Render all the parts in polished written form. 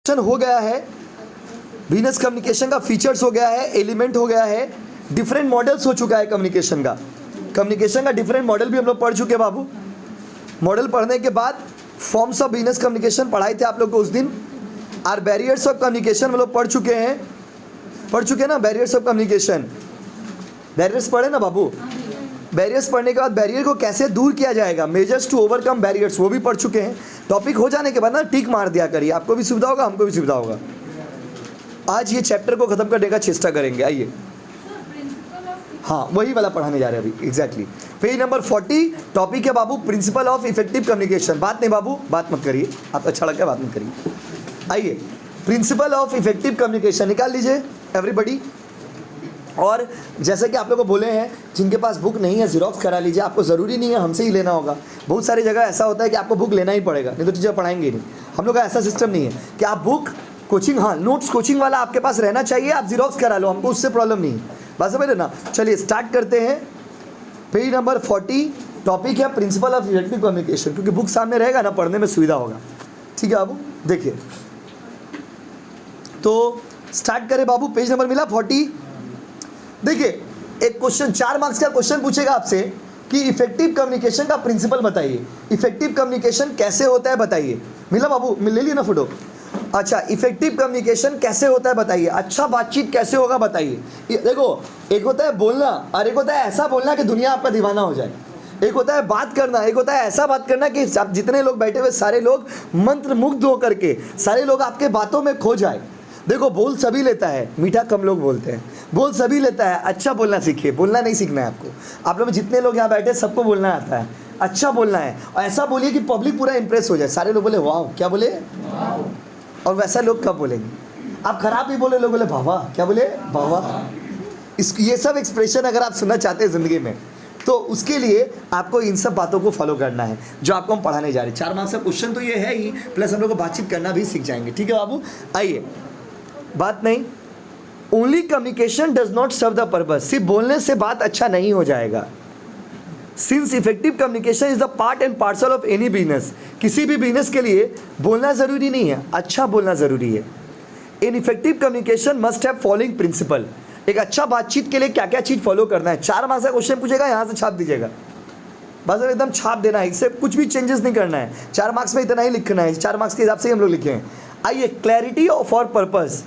हो गया है, बिजनेस कम्युनिकेशन का फीचर्स हो गया है, एलिमेंट हो गया है, डिफरेंट मॉडल्स हो चुका है कम्युनिकेशन का डिफरेंट मॉडल भी हम लोग पढ़ चुके हैं बाबू। मॉडल पढ़ने के बाद फॉर्म्स ऑफ बिजनेस कम्युनिकेशन पढ़ाए थे आप लोग को उस दिन। और बैरियर्स ऑफ कम्युनिकेशन हम लोग पढ़ चुके हैं ना। बैरियर्स ऑफ कम्युनिकेशन, बैरियर्स पढ़े ना बाबू। बैरियर्स पढ़ने के बाद बैरियर को कैसे दूर किया जाएगा, मेजर्स टू ओवरकम बैरियर्स, वो भी पढ़ चुके हैं। टॉपिक हो जाने के बाद ना टिक मार दिया करिए, आपको भी सुविधा होगा, हमको भी सुविधा होगा। आज ये चैप्टर को खत्म करने का चेष्टा करेंगे। आइए, हाँ वही वाला पढ़ाने जा रहे हैं अभी एग्जैक्टली। पेज नंबर 40 टॉपिक है बाबू प्रिंसिपल ऑफ इफेक्टिव कम्युनिकेशन। बात नहीं बाबू, बात मत करिए, आप अच्छा लगा बात मत करिए। आइए, प्रिंसिपल ऑफ इफेक्टिव कम्युनिकेशन निकाल लीजिए एवरीबडी। और जैसे कि आप लोगों को बोले हैं, जिनके पास बुक नहीं है ज़ेरॉक्स करा लीजिए, आपको ज़रूरी नहीं है हमसे ही लेना होगा। बहुत सारी जगह ऐसा होता है कि आपको बुक लेना ही पड़ेगा, नहीं तो टीचर पढ़ाएंगे नहीं। हम लोग का ऐसा सिस्टम नहीं है कि आप बुक कोचिंग, हाँ नोट्स कोचिंग वाला आपके पास रहना चाहिए, आप ज़ेरॉक्स करा लो, हमको उससे प्रॉब्लम नहीं है। बस समझ ना। चलिए स्टार्ट करते हैं। पेज नंबर 40 टॉपिक है प्रिंसिपल ऑफ इफेक्टिव कम्युनिकेशन, क्योंकि बुक सामने रहेगा ना, पढ़ने में सुविधा होगा। ठीक है बाबू, देखिए तो स्टार्ट करें बाबू। पेज नंबर मिला 40। देखिए एक क्वेश्चन 4 मार्क्स का क्वेश्चन पूछेगा आपसे कि इफेक्टिव कम्युनिकेशन का प्रिंसिपल बताइए, इफेक्टिव कम्युनिकेशन कैसे होता है बताइए। मिला बाबू, ले लिए ना फोटो। अच्छा, इफेक्टिव कम्युनिकेशन कैसे होता है बताइए, अच्छा बातचीत कैसे होगा बताइए। देखो, एक होता है बोलना और एक होता है ऐसा बोलना कि दुनिया आपका दीवाना हो जाए। एक होता है बात करना, एक होता है ऐसा बात करना कि आप जितने लोग बैठे हुए सारे लोग मंत्र मुग्ध होकर के सारे लोग आपके बातों में खो जाए। देखो, बोल सभी लेता है, मीठा कम लोग बोलते हैं। बोल सभी लेता है, अच्छा बोलना सीखिए। बोलना नहीं सीखना है आपको। आप लोग जितने लोग यहाँ बैठे सबको बोलना आता है, अच्छा बोलना है। और ऐसा बोलिए कि पब्लिक पूरा इंप्रेस हो जाए, सारे लोग बोले वाह, क्या बोले वाह। और वैसा लोग कब बोलेंगे? आप खराब भी बोले, लोग बोले वाह, क्या बोले वाह। ये सब एक्सप्रेशन अगर आप सुनना चाहते हैं ज़िंदगी में, तो उसके लिए आपको इन सब बातों को फॉलो करना है जो आपको हम पढ़ाने जा रहे हैं। 4 मार्क्स का क्वेश्चन तो ये है ही, प्लस हम लोग को बातचीत करना भी सीख जाएंगे। ठीक है बाबू, आइए। बात नहीं, only communication does not serve the purpose. सिर्फ बोलने से बात अच्छा नहीं हो जाएगा। Since effective communication is the part and parcel of any business. किसी भी बिजनेस के लिए बोलना ज़रूरी नहीं है, अच्छा बोलना ज़रूरी है। In effective communication must have following principle. एक अच्छा बातचीत के लिए क्या क्या चीज़ फॉलो करना है। 4 मार्क्स का क्वेश्चन पूछेगा, यहाँ से छाप दीजिएगा, बस एकदम छाप देना है, इससे कुछ भी चेंजेस नहीं करना है। 4 मार्क्स में इतना ही लिखना है, 4 मार्क्स के हिसाब से ही हम लोग लिखे हैं। आइए, क्लैरिटी ऑफ और पर्पस।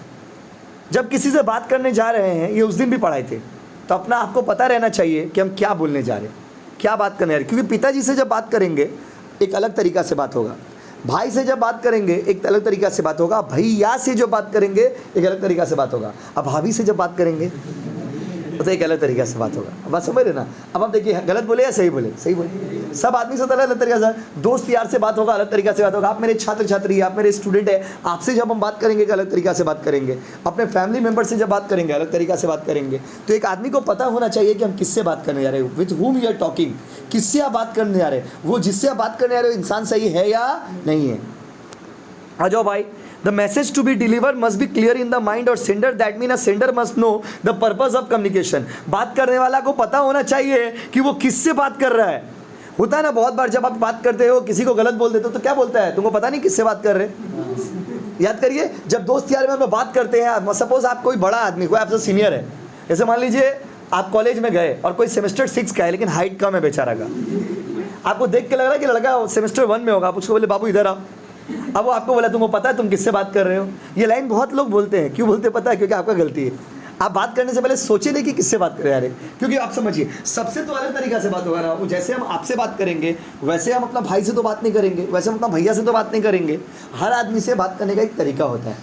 जब किसी से बात करने जा रहे हैं, ये उस दिन भी पढ़ाए थे, तो अपना आपको पता रहना चाहिए कि हम क्या बोलने जा रहे हैं, क्या बात करने जा रहे हैं। क्योंकि पिताजी से जब बात करेंगे एक अलग तरीका से बात होगा, भाई से जब बात करेंगे एक अलग तरीका से बात होगा, भैया से जो बात करेंगे एक अलग तरीका से बात होगा, अब भाभी से जब बात करेंगे तो एक अलग तरीका से बात होगा। बस समझ रहे ना। अब आप देखिए, गलत बोले या सही बोले, सही बोले। सब आदमी से अलग अलग तरीका से, दोस्त यार से बात होगा अलग तरीका से बात होगा। आप मेरे छात्र छात्री, आप मेरे स्टूडेंट है, आपसे जब हम बात करेंगे एक अलग तरीका से बात करेंगे। अपने फैमिली मेम्बर से जब बात करेंगे अलग तरीका से बात करेंगे। तो एक आदमी को पता होना चाहिए कि हम किससे बात करने जा रहे हैं, with whom you are talking. किससे आप बात करने जा रहे हैं, वो जिससे आप बात करने जा रहे हो इंसान सही है या नहीं है। आ जाओ भाई। The message to be delivered must be clear in the mind और sender, that mean a sender must know the purpose of communication। बात करने वाला को पता होना चाहिए कि वो किससे बात कर रहा है। होता है ना बहुत बार, जब आप बात करते हो किसी को गलत बोल देते हो तो क्या बोलता है, तुमको पता नहीं किससे बात कर रहे हैं। याद करिए, जब दोस्त यार में बात करते हैं, सपोज आप कोई बड़ा आदमी, कोई आपसे सीनियर है, जैसे मान लीजिए आप कॉलेज में गए और कोई सेमेस्टर 6 का है लेकिन हाइट कम है बेचारा का। आपको देख के लग रहा है कि लड़का सेमेस्टर 1 में होगा, आप उसको बोले बाबू इधर आओ। अब वो आपको बोला तुमको पता है तुम किससे बात कर रहे हो। ये लाइन बहुत लोग बोलते हैं, क्यों बोलते पता है, क्योंकि आपका गलती है। आप बात करने से पहले सोचे नहीं कि किससे बात कर रहे हैं। क्योंकि आप समझिए, सबसे तो अलग तरीका से बात होगा ना। वो जैसे हम आपसे बात करेंगे वैसे हम अपना भाई से तो बात नहीं करेंगे, वैसे हम अपना भैया से तो बात नहीं करेंगे। हर आदमी से बात करने का एक तरीका होता है,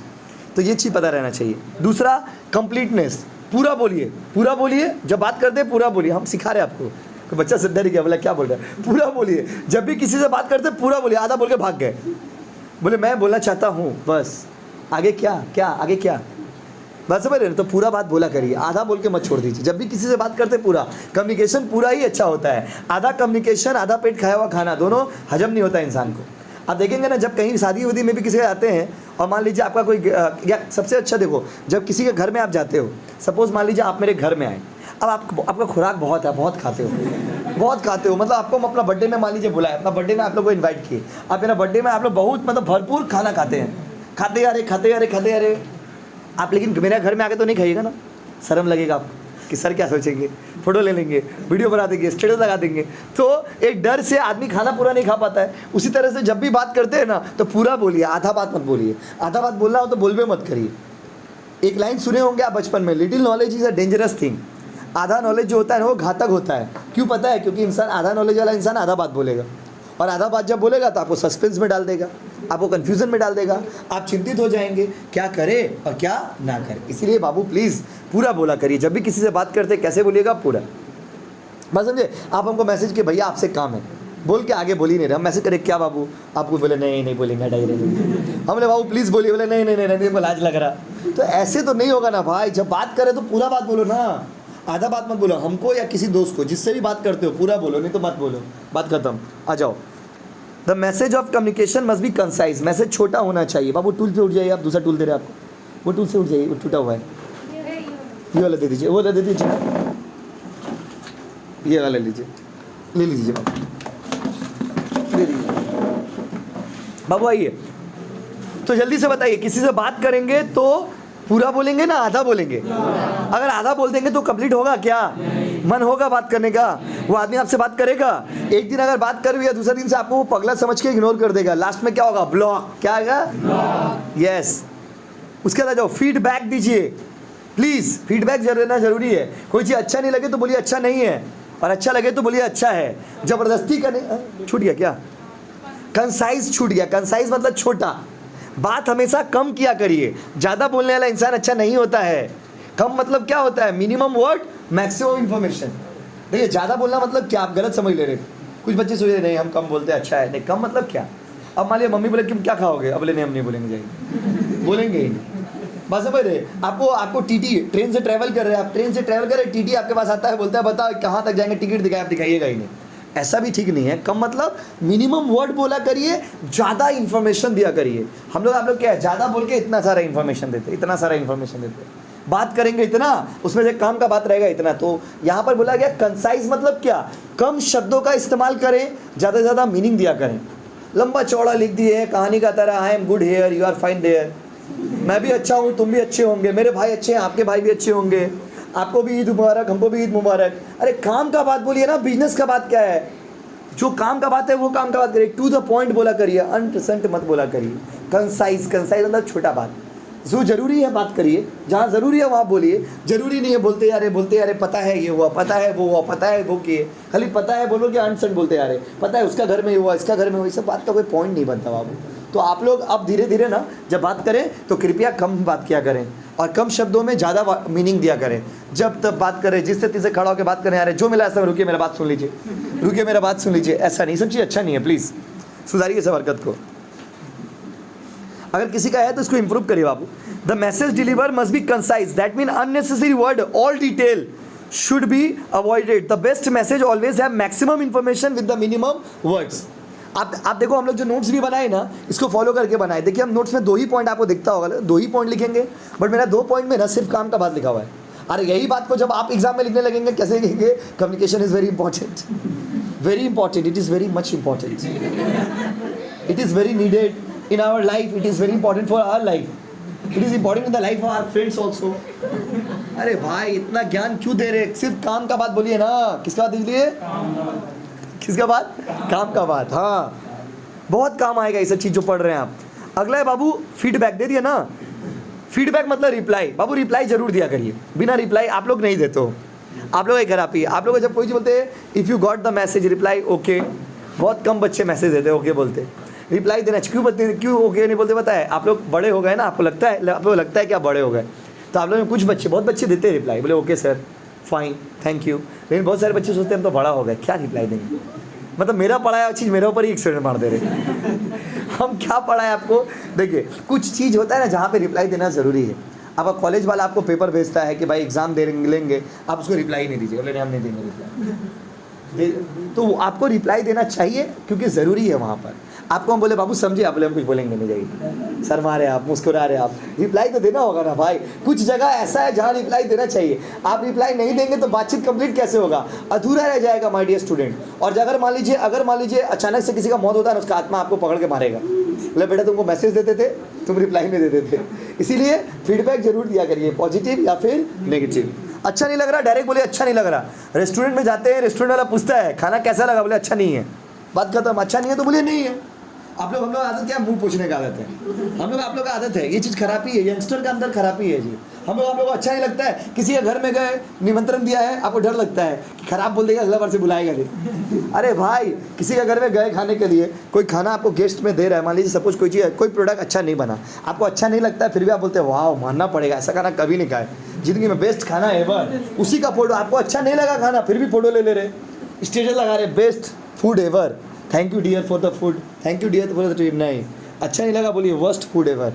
तो ये चीज़ पता रहना चाहिए। दूसरा, कंप्लीटनेस। पूरा बोलिए, पूरा बोलिए। जब बात करते हैं पूरा बोलिए। हम सिखा रहे हैं आपको, तो बच्चा से डर गया, बोला क्या बोल रहा है, पूरा बोलिए। जब भी किसी से बात करते पूरा बोलिए। आधा बोल के भाग गए, बोले मैं बोलना चाहता हूँ बस, आगे क्या क्या आगे क्या, बस समझ रहे। तो पूरा बात बोला करिए, आधा बोल के मत छोड़ दीजिए। जब भी किसी से बात करते पूरा, कम्युनिकेशन पूरा ही अच्छा होता है। आधा कम्युनिकेशन, आधा पेट खाया हुआ खाना, दोनों हजम नहीं होता इंसान को। आप देखेंगे ना, जब कहीं शादी उदी में भी किसी के आते हैं और मान लीजिए आपका कोई, या सबसे अच्छा देखो, जब किसी के घर में आप जाते हो, सपोज मान लीजिए आप मेरे घर में आए, अब आपका खुराक बहुत है, बहुत खाते हो, मतलब आपको हम अपना बर्थडे में मान लीजिए बुलाए, अपना बर्थडे में आप लोग को इन्वाइट किए, आप मेरा बर्थडे में आप लोग बहुत मतलब भरपूर खाना खाते हैं, खाते आ रहे आप, लेकिन मेरे घर में आके तो नहीं खाइएगा ना, शर्म लगेगा आपको कि सर क्या सोचेंगे, फोटो ले लेंगे, वीडियो बना देंगे, स्टेटस लगा देंगे। तो एक डर से आदमी खाना पूरा नहीं खा पाता है। उसी तरह से जब भी बात करते हैं ना तो पूरा बोलिए, आधा बात मत बोलिए। आधा बात बोलना हो तो बोलबे मत करिए। एक लाइन सुने होंगे आप बचपन में, little knowledge is a dangerous thing. आधा नॉलेज जो होता है ना वो घातक होता है। क्यों पता है? क्योंकि इंसान, आधा नॉलेज वाला इंसान आधा बात बोलेगा, और आधा बात जब बोलेगा तो आपको सस्पेंस में डाल देगा, आपको कंफ्यूजन में डाल देगा, आप चिंतित हो जाएंगे क्या करें और क्या ना करें। इसीलिए बाबू प्लीज़ पूरा बोला करिए। जब भी किसी से बात करते कैसे बोलिएगा? पूरा। बस समझे? आप हमको मैसेज किए भैया आपसे काम है, बोल के आगे बोल ही नहीं रहे। हम मैसेज करें क्या बाबू, आपको बोले नहीं बोलेंगे, डायरेक्ट हमने बाबू प्लीज़ बोलिए, बोले नहीं लाज लग रहा। तो ऐसे तो नहीं होगा ना भाई। जब बात करें तो पूरा बात बोलो ना, आधा बात मत बोलो। हमको या किसी दोस्त को, जिससे भी बात करते हो पूरा बोलो, नहीं तो मत बोलो। बात खत्म, आ जाओ। The message of communication must be concise. Message छोटा होना चाहिए। बाबू टूल से उठ जाइए, आप दूसरा टूल दे रहे हैं आपको, वो टूल से उठ जाइए, वो टूटा हुआ है, ये वाला दे दीजिए, वो वाला दे दीजिए, ये वाला ले लीजिए, ले लीजिए बाबू, दे दीजिए। बाबू आइए, तो जल्दी से बताइए, किसी से बात करेंगे तो पूरा बोलेंगे ना आधा बोलेंगे? अगर आधा बोल देंगे तो कंप्लीट होगा क्या? मन होगा बात करने का? वो आदमी आपसे बात करेगा? एक दिन अगर बात कर भी है, दूसरे दिन से आपको वो पगला समझ के इग्नोर कर देगा। लास्ट में क्या होगा? ब्लॉक। क्या आएगा? यस। उसके बाद जाओ, फीडबैक दीजिए प्लीज़। फीडबैक देना जरूरी है। कोई चीज़ अच्छा नहीं लगे तो बोलिए अच्छा नहीं है, और अच्छा लगे तो बोलिए अच्छा है। ज़बरदस्ती करने, छूट गया क्या? कंसाइज छूट गया। कंसाइज मतलब छोटा। बात हमेशा कम किया करिए। ज़्यादा बोलने वाला इंसान अच्छा नहीं होता है। कम मतलब क्या होता है? Minimum word maximum information. देखिए, ज़्यादा बोलना मतलब क्या, आप गलत समझ ले रहे। कुछ बच्चे सोच रहे नहीं हम कम बोलते हैं अच्छा है। नहीं, कम मतलब क्या? अब मान लिया मम्मी बोले तुम क्या खाओगे, अब बोले नहीं हम नहीं बोलेंगे, जाइए, बोलेंगे ही नहीं। बस समझ रहे? आपको टीटी, ट्रेन से ट्रैवल कर रहे हैं, आप ट्रेन से ट्रैवल कर रहे हैं, टीटी आपके पास आता है, बोलता है बताओ कहाँ तक जाएंगे, टिकट दिखाए, आप दिखाइएगा ही नहीं। ऐसा भी ठीक नहीं है। कम मतलब मिनिमम वर्ड बोला करिए, ज़्यादा इन्फॉर्मेशन दिया करिए। हम लोग, आप लोग क्या है, ज़्यादा बोल के इतना सारा इन्फॉर्मेशन देते, इतना सारा इन्फॉर्मेशन देते। बात करेंगे इतना, उसमें से काम का बात रहेगा इतना। तो यहाँ पर बोला गया कंसाइज मतलब क्या? कम शब्दों का इस्तेमाल करें, ज़्यादा से ज़्यादा मीनिंग दिया करें। लंबा चौड़ा लिख दिए कहानी का तरह, I am good here, you are fine there, मैं भी अच्छा हूँ, तुम भी अच्छे होंगे, मेरे भाई अच्छे हैं, आपके भाई भी अच्छे होंगे, आपको भी ईद मुबारक, हमको भी ईद मुबारक। अरे काम का बात बोलिए ना, बिजनेस का बात क्या है? जो काम का बात है वो काम का बात करिए, टू द पॉइंट बोला करिए, अनप्रसंट मत बोला करिए। कंसाइज, कंसाइज मतलब छोटा बात। जो जरूरी है बात करिए, जहाँ ज़रूरी है वहाँ बोलिए। जरूरी नहीं है बोलते यारे पता है ये हुआ, पता है वो हुआ, पता है वो किए, खाली पता है बोलो कि अनसंट बोलते यारे, पता है उसका घर में हुआ, इसका घर में हुआ, ये सब बात का कोई पॉइंट नहीं बनता बाबू। तो आप लोग अब धीरे धीरे ना जब बात करें तो कृपया कम बात किया करें, और कम शब्दों में ज़्यादा मीनिंग दिया करें। जब तब बात करें, जिससे तीसरे खड़ा होकर बात करें, यार जो मिला ऐसा, रुकिए मेरा बात सुन लीजिए, रुकिए मेरा बात सुन लीजिए, ऐसा नहीं, सब चीज़ अच्छा नहीं है। प्लीज़ सुधारिए सब हरकत को। अगर किसी का है तो इसको इंप्रूव करिए बाबू। The message deliver must be concise, that mean unnecessary word, all detail should be avoided. The best message always have maximum information with the minimum words. आप देखो, हम लोग जो नोट्स भी बनाए ना, इसको फॉलो करके बनाए। देखिए हम नोट्स में 2 ही पॉइंट आपको दिखता होगा, 2 ही पॉइंट लिखेंगे, बट मेरा 2 पॉइंट में ना सिर्फ काम का बात लिखा हुआ है। अरे यही बात को जब आप एग्जाम में लिखने लगेंगे, कैसे लिखेंगे? Communication is very important, very important, it is very much important, it is very needed in our life, it is very important for our life, it is important in the life of our friends also. अरे भाई इतना ज्ञान क्यों दे रहे? सिर्फ काम का बात बोलिए ना। किसका बात दीजिए? किसका बात? काम का बात। हाँ, बहुत काम आएगा ये सब चीज़ जो पढ़ रहे हैं आप। अगला है बाबू, फीडबैक दे दिया ना। फीडबैक मतलब रिप्लाई। बाबू रिप्लाई जरूर दिया करिए, बिना रिप्लाई आप लोग नहीं देते हो। आप लोग एक खराबी है, आप लोग जब कोई चीज़ बोलते हैं if you got the message reply okay, बहुत कम बच्चे मैसेज देते ओके बोलते। रिप्लाई देना क्यों ओके नहीं बोलते? पता है आप लोग बड़े हो गए ना, आपको लगता है कि आप बड़े हो गए, तो आप लोग में कुछ बच्चे, बहुत बच्चे देते हैं रिप्लाई, बोले okay sir fine thank you. लेकिन बहुत सारे बच्चे सोचते हैं हम तो बड़ा हो गए, क्या रिप्लाई देंगे? मतलब मेरा पढ़ाया चीज़ मेरे ऊपर ही एक्सीडेंट मार दे रहे हम क्या पढ़ाए आपको? देखिए कुछ चीज़ होता है ना जहाँ पे रिप्लाई देना ज़रूरी है। अब कॉलेज वाला आपको पेपर भेजता है कि भाई एग्ज़ाम दे लेंगे, आप उसको रिप्लाई नहीं दीजिए, बोले हम नहीं देंगे रिप्लाई, तो आपको रिप्लाई देना चाहिए क्योंकि ज़रूरी है वहाँ पर। आपको हम बोले बाबू समझे, आप बोले हम कुछ बोलेंगे नहीं, जाइए। शर्मा रहे आप, मुस्कुरा रहे आप, रिप्लाई तो देना होगा ना भाई। कुछ जगह ऐसा है जहाँ रिप्लाई देना चाहिए, आप रिप्लाई नहीं देंगे तो बातचीत कंप्लीट कैसे होगा, अधूरा रह जाएगा माय डियर स्टूडेंट। और अगर मान लीजिए अचानक से किसी का मौत होता है ना, उसका आत्मा आपको पकड़ के मारेगा, बोले बेटा तुमको मैसेज देते थे, तुम रिप्लाई नहीं देते थे। इसीलिए फीडबैक जरूर दिया करिए, पॉजिटिव या फिर नेगेटिव। अच्छा नहीं लग रहा, डायरेक्ट बोले अच्छा नहीं लग रहा। रेस्टोरेंट में जाते हैं, रेस्टोरेंट वाला पूछता है खाना कैसा लगा, बोले अच्छा नहीं है, बात खत्म। अच्छा नहीं है तो बोले नहीं है। हम लोग आदत क्या है, मुंह पूछने का आदत है। आप लोग का आदत है, ये चीज़ खराबी है, यंगस्टर के अंदर खराबी है जी। आप लोग को अच्छा नहीं लगता है, किसी के घर में गए, निमंत्रण दिया है, आपको डर लगता है कि खराब बोल देगा, अगला बार से बुलाएगा नहीं। अरे भाई, किसी के घर में गए खाने के लिए, कोई खाना आपको गेस्ट में दे रहा है, मान लीजिए सपोज कोई चीज़, कोई प्रोडक्ट अच्छा नहीं बना, आपको अच्छा नहीं लगता है, फिर भी आप बोलते हैं वाह मानना पड़ेगा, ऐसा खाना कभी नहीं खाए, जिंदगी में बेस्ट खाना एवर। उसी का फोटो, आपको अच्छा नहीं लगा खाना, फिर भी फोटो ले रहे, स्टेटस लगा रहे, best food ever, thank you dear for the food, thank you dear for the treat. नहीं, अच्छा नहीं लगा बोलिए वर्स्ट फूड एवर,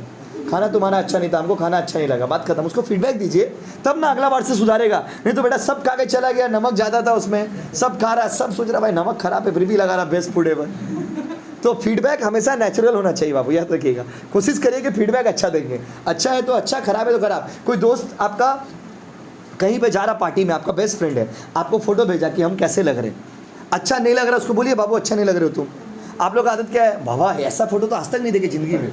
खाना तुम्हारा अच्छा नहीं था, हमको खाना अच्छा नहीं लगा, बात खत्म। उसको फीडबैक दीजिए, तब ना अगला बार से सुधारेगा। नहीं तो बेटा सब खा के चला गया, नमक ज़्यादा था उसमें, सब खा रहा है, सब सोच रहा भाई नमक खराब है, फिर भी लगा रहा बेस्ट फूड एवर। तो फीडबैक हमेशा नेचुरल होना चाहिए बाबू, याद रखिएगा। कोशिश करिए कि फीडबैक अच्छा देंगे, अच्छा है तो अच्छा, खराब है तो खराब। कोई दोस्त आपका कहीं पे जा रहा पार्टी में, आपका बेस्ट फ्रेंड है, आपको फोटो भेजा कि हम कैसे लग रहे, अच्छा नहीं लग रहा, उसको बोलिए बाबू अच्छा नहीं लग रहे हो तुम। आप लोग का आदत क्या है, बाबा ऐसा फोटो तो आज तक नहीं देखे जिंदगी में,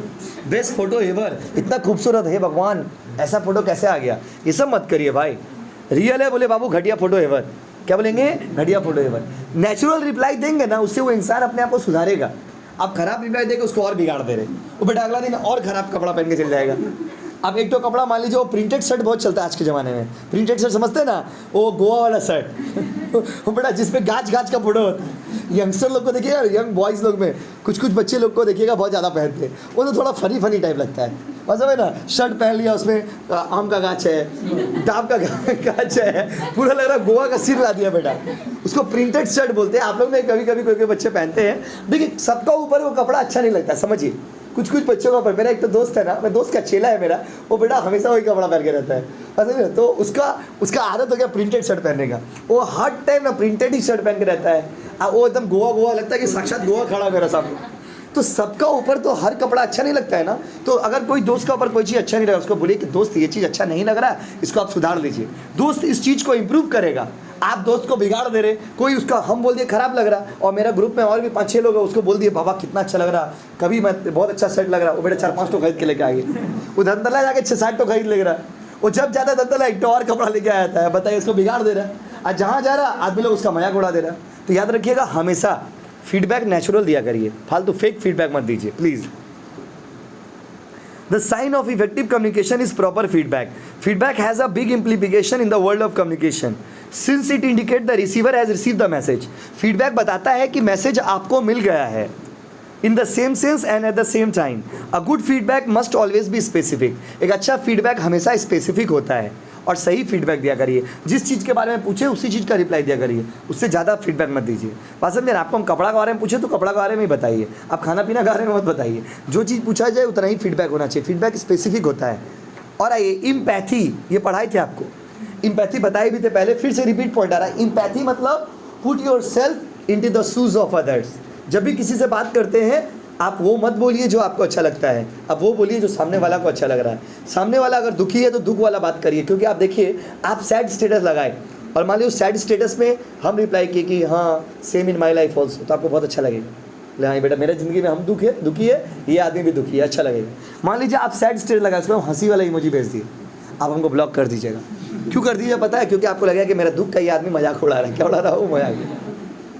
बेस्ट फोटो एवर, इतना खूबसूरत है भगवान, ऐसा फोटो कैसे आ गया, ये सब मत करिए भाई। रियल है बोले बाबू घटिया फोटो एवर, क्या बोलेंगे, घटिया फोटो एवर। नेचुरल रिप्लाई देंगे ना, उससे वो इंसान अपने आप को सुधारेगा। आप खराब रिप्लाई देंगे, उसको और बिगाड़ दे रहे, वो बेटा अगला दिन और खराब कपड़ा पहन के चल जाएगा। अब एक तो कपड़ा मान लीजिए, वो प्रिंटेड शर्ट बहुत चलता है आज के ज़माने में, प्रिंटेड शर्ट समझते हैं ना, वो गोवा वाला शर्ट वो बेटा जिसपे गाज गाज का फोटो होता है। यंगस्टर लोग को देखिएगा, यंग बॉयज़ लोग में कुछ बच्चे लोग को देखिएगा बहुत ज़्यादा पहनते हैं, वो तो थोड़ा फनी टाइप लगता है, मतलब है ना, शर्ट पहन लिया, उसमें आम का गाछ है, डाब का गाछ है, पूरा लग रहा गोवा का सीन ला दिया बेटा, उसको प्रिंटेड शर्ट बोलते हैं। आप लोग में कभी कोई बच्चे पहनते हैं, देखिए सबका ऊपर वो कपड़ा अच्छा नहीं लगता, समझिए कुछ बच्चों का। मेरा एक तो दोस्त है ना, मैं दोस्त का चेला है मेरा, वो बेटा हमेशा वही कपड़ा पहन के रहता है, समझे। तो उसका आदत हो गया प्रिंटेड शर्ट पहनने का, वो हर टाइम ना प्रिंटेड ही शर्ट पहन के रहता है, वो एकदम गोवा लगता है कि साक्षात गोवा खड़ा मेरा सामने। तो सबका ऊपर तो हर कपड़ा अच्छा नहीं लगता है ना। तो अगर कोई दोस्त का ऊपर कोई चीज़ अच्छा नहीं लगा, उसको बोलिए कि दोस्त ये चीज़ अच्छा नहीं लग रहा है, इसको आप सुधार लीजिए, दोस्त इस चीज़ को इम्प्रूव करेगा। आप दोस्त को बिगाड़ दे रहे, कोई उसका हम बोल दिए खराब लग रहा, और मेरा ग्रुप में और भी 5-6 लोग हैं, उसको बोल दिए बाबा कितना अच्छा लग रहा, कभी मैं बहुत अच्छा शर्ट लग रहा, वो बेटा 4-5 तो खरीद के लेके आ गए, वो धनतला जाके 6-7 तो खरीद ले रहा, वो जब जाता है धनतला एक तो और कपड़ा लेके आया है, बताइए उसको बिगाड़ दे रहा है। और जहाँ जा रहा आदमी लोग उसका मजाक उड़ा दे रहा। तो याद रखिएगा, हमेशा फीडबैक नेचुरल दिया करिए, फालतू फेक फीडबैक मत दीजिए please. The sign of effective communication is proper feedback. Feedback has a big implication in the world of communication, since it indicates the receiver has received the message. Feedback बताता है कि message आपको मिल गया है, in the same sense and at the same time. A good feedback must always be specific. एक अच्छा feedback हमेशा specific होता है, और सही फीडबैक दिया करिए। जिस चीज़ के बारे में पूछे उसी चीज़ का रिप्लाई दिया करिए, उससे ज़्यादा फीडबैक मत दीजिए। बात समझे ना, आपको हम कपड़ा के बारे में पूछे तो कपड़ा के बारे में ही बताइए, आप खाना पीना के बारे में मत बताइए। जो चीज़ पूछा जाए उतना ही फीडबैक होना चाहिए, फीडबैक स्पेसिफिक होता है। और आइए इम्पैथी, ये पढ़ाई थे आपको, इम्पैथी बताए भी थे पहले, फिर से रिपीट पॉइंट आ रहा है। इम्पैथी मतलब put yourself into the shoes of others. जब भी किसी से बात करते हैं, आप वो मत बोलिए जो आपको अच्छा लगता है, आप वो बोलिए जो सामने वाला को अच्छा लग रहा है। सामने वाला अगर दुखी है तो दुख वाला बात करिए, क्योंकि आप देखिए, आप सैड स्टेटस लगाए और मान लीजिए उस सैड स्टेटस में हम रिप्लाई किए कि हाँ same in my life also, तो आपको बहुत अच्छा लगेगा, ले हाँ बेटा मेरे ज़िंदगी में हम दुखी है, ये आदमी भी दुखी है, अच्छा लगेगा। मान लीजिए आप सैड स्टेटस लगाए, उसमें हंसी वाला इमोजी भेज दिए, आप हमको ब्लॉक कर दीजिएगा। क्यों कर दीजिए पता है, क्योंकि आपको लगेगा कि मेरा दुख का ये आदमी मजाक उड़ा रहा है। क्या उड़ा रहा हो, मजाक।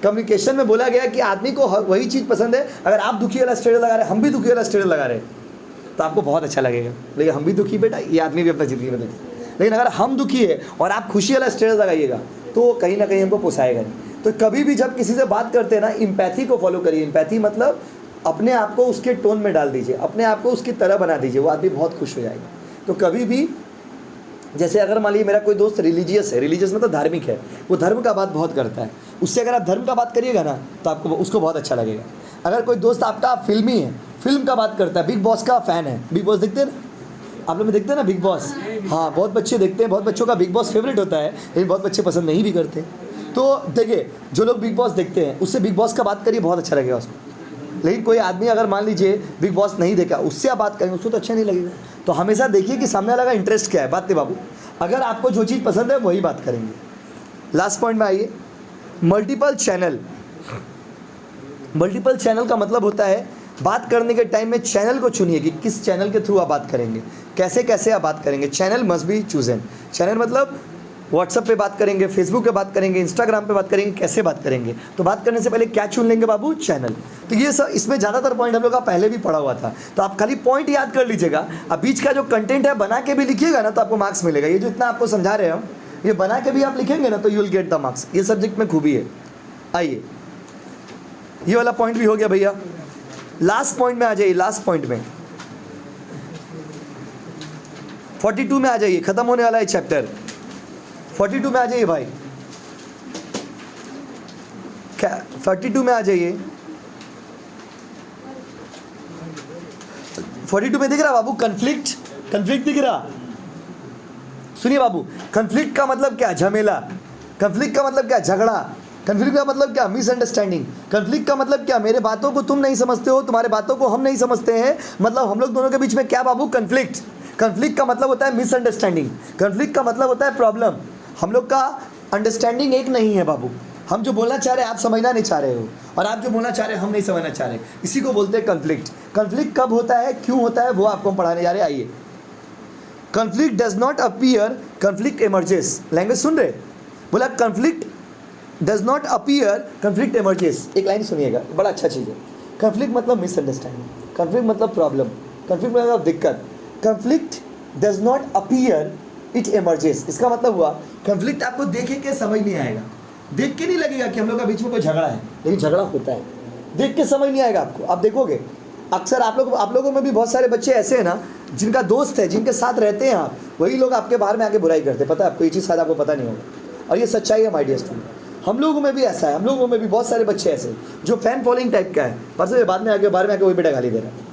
कम्युनिकेशन में बोला गया कि आदमी को वही चीज़ पसंद है। अगर आप दुखी वाला स्टेटस लगा रहे, हम भी दुखी वाला स्टेटस लगा रहे, तो आपको बहुत अच्छा लगेगा, लेकिन हम भी दुखी बेटा, ये आदमी भी अपना ज़िंदगी में दुखी। लेकिन अगर हम दुखी है और आप खुशी वाला स्टेटस लगाइएगा, तो कहीं ना कहीं हमको पोसाएगा नहीं। तो कभी भी जब किसी से बात करते हैं ना, इम्पैथी को फॉलो करिए। इम्पैथी मतलब अपने आप को उसके टोन में डाल दीजिए, अपने आप को उसकी तरह बना दीजिए, वो आदमी बहुत खुश हो जाएगा। तो कभी भी, जैसे अगर मान लीजिए मेरा कोई दोस्त रिलीजियस है, रिलीजियस मतलब धार्मिक है, वो धर्म का बात बहुत करता है, उससे अगर आप धर्म का बात करिएगा ना, तो आपको उसको बहुत अच्छा लगेगा। अगर कोई दोस्त आपका फिल्मी है, फिल्म का बात करता है, बिग बॉस का फ़ैन है, बिग बॉस देखते हैं ना आप लोग, में देखते हैं ना बिग बॉस, हाँ बहुत बच्चे देखते हैं, बहुत बच्चों का बिग बॉस फेवरेट होता है, लेकिन बहुत बच्चे पसंद नहीं भी करते। तो देखिए, जो लोग बिग बॉस देखते हैं उससे बिग बॉस का बात करिए, बहुत अच्छा लगेगा उसको। लेकिन कोई आदमी अगर मान लीजिए बिग बॉस नहीं देखा, उससे आप बात करेंगे, उसको तो अच्छा नहीं लगेगा। तो हमेशा देखिए कि सामने वाला का इंटरेस्ट क्या है। बात नहीं बाबू, अगर आपको जो चीज़ पसंद है वही बात करेंगे। लास्ट पॉइंट में आइए, मल्टीपल चैनल। मल्टीपल चैनल का मतलब होता है बात करने के टाइम में चैनल को चुनिए कि किस चैनल के थ्रू आप बात करेंगे, कैसे कैसे आप बात करेंगे। Channel must be chosen. Channel मतलब व्हाट्सएप पे बात करेंगे, फेसबुक पे बात करेंगे, इंस्टाग्राम पे बात करेंगे, कैसे बात करेंगे। तो बात करने से पहले क्या चुन लेंगे बाबू? चैनल। तो ये सब इसमें ज़्यादातर पॉइंट हम लोग का पहले भी पढ़ा हुआ था, तो आप खाली पॉइंट याद कर लीजिएगा। अब बीच का जो कंटेंट है बना के भी लिखिएगा ना तो आपको मार्क्स मिलेगा। ये जो इतना आपको समझा रहे हैं हम, ये बना के भी आप लिखेंगे ना तो you will get the marks. ये सब्जेक्ट में खूबी है। आइए, ये वाला पॉइंट भी हो गया भैया। लास्ट पॉइंट में आ जाइए, लास्ट पॉइंट में 42 में आ जाइए, खत्म होने वाला है चैप्टर। 42 में आ जाइए भाई, 42 में आ जाइए। 42 में दिख रहा बाबू कन्फ्लिक्ट? कन्फ्लिक्ट दिख रहा? सुनिए बाबू, कन्फ्लिक्ट का मतलब क्या? झमेला। कन्फ्लिक्ट का मतलब क्या? झगड़ा। कन्फ्लिक्ट का मतलब क्या? मिसअंडरस्टैंडिंग। कन्फ्लिक्ट का मतलब क्या? मेरे बातों को तुम नहीं समझते हो, तुम्हारे बातों को हम नहीं समझते हैं, मतलब हम लोग दोनों के बीच में क्या बाबू? कन्फ्लिक्ट। कन्फ्लिक्ट का मतलब होता है मिसअंडरस्टैंडिंग। कन्फ्लिक्ट का मतलब होता है प्रॉब्लम। हम लोग का अंडरस्टैंडिंग एक नहीं है बाबू। हम जो बोलना चाह रहे हैं आप समझना नहीं चाह रहे हो, और आप जो बोलना चाह रहे हैं हम नहीं समझना चाह रहे। इसी को बोलते हैं कन्फ्लिक्ट। कन्फ्लिक्ट कब होता है, क्यों होता है, वो आपको हम पढ़ाने जा रहे हैं। आइए, conflict does not appear, conflict emerges. Language सुन रहे? बोला conflict does not appear, conflict emerges. एक लाइन सुनिएगा, बड़ा अच्छा चीज़ है। कन्फ्लिक्ट मतलब मिसअंडरस्टैंडिंग, कन्फ्लिक्ट मतलब प्रॉब्लम, कन्फ्लिक्ट मतलब दिक्कत। Conflict does not appear, it emerges. इसका मतलब हुआ कन्फ्लिक्ट आपको देख के समझ नहीं आएगा, देख के नहीं लगेगा कि हम लोग का बीच में कोई झगड़ा है, लेकिन झगड़ा होता है। देख के समझ नहीं आएगा आपको। आप देखोगे अक्सर आप लोगों में भी बहुत सारे बच्चे ऐसे हैं ना जिनका दोस्त है, जिनके साथ रहते हैं आप, वही लोग आपके बाहर में आके बुराई करते हैं। पता है आपको? ये चीज़ शायद आपको पता नहीं होगा, और ये सच्चाई है माय डियर स्टूडेंट। हम लोगों में भी ऐसा है, हम लोगों में भी बहुत सारे बच्चे ऐसे जो फैन फॉलोइंग टाइप का है, परसों बाद में आके बाहर में आके वही बेटा गाली दे रहा है।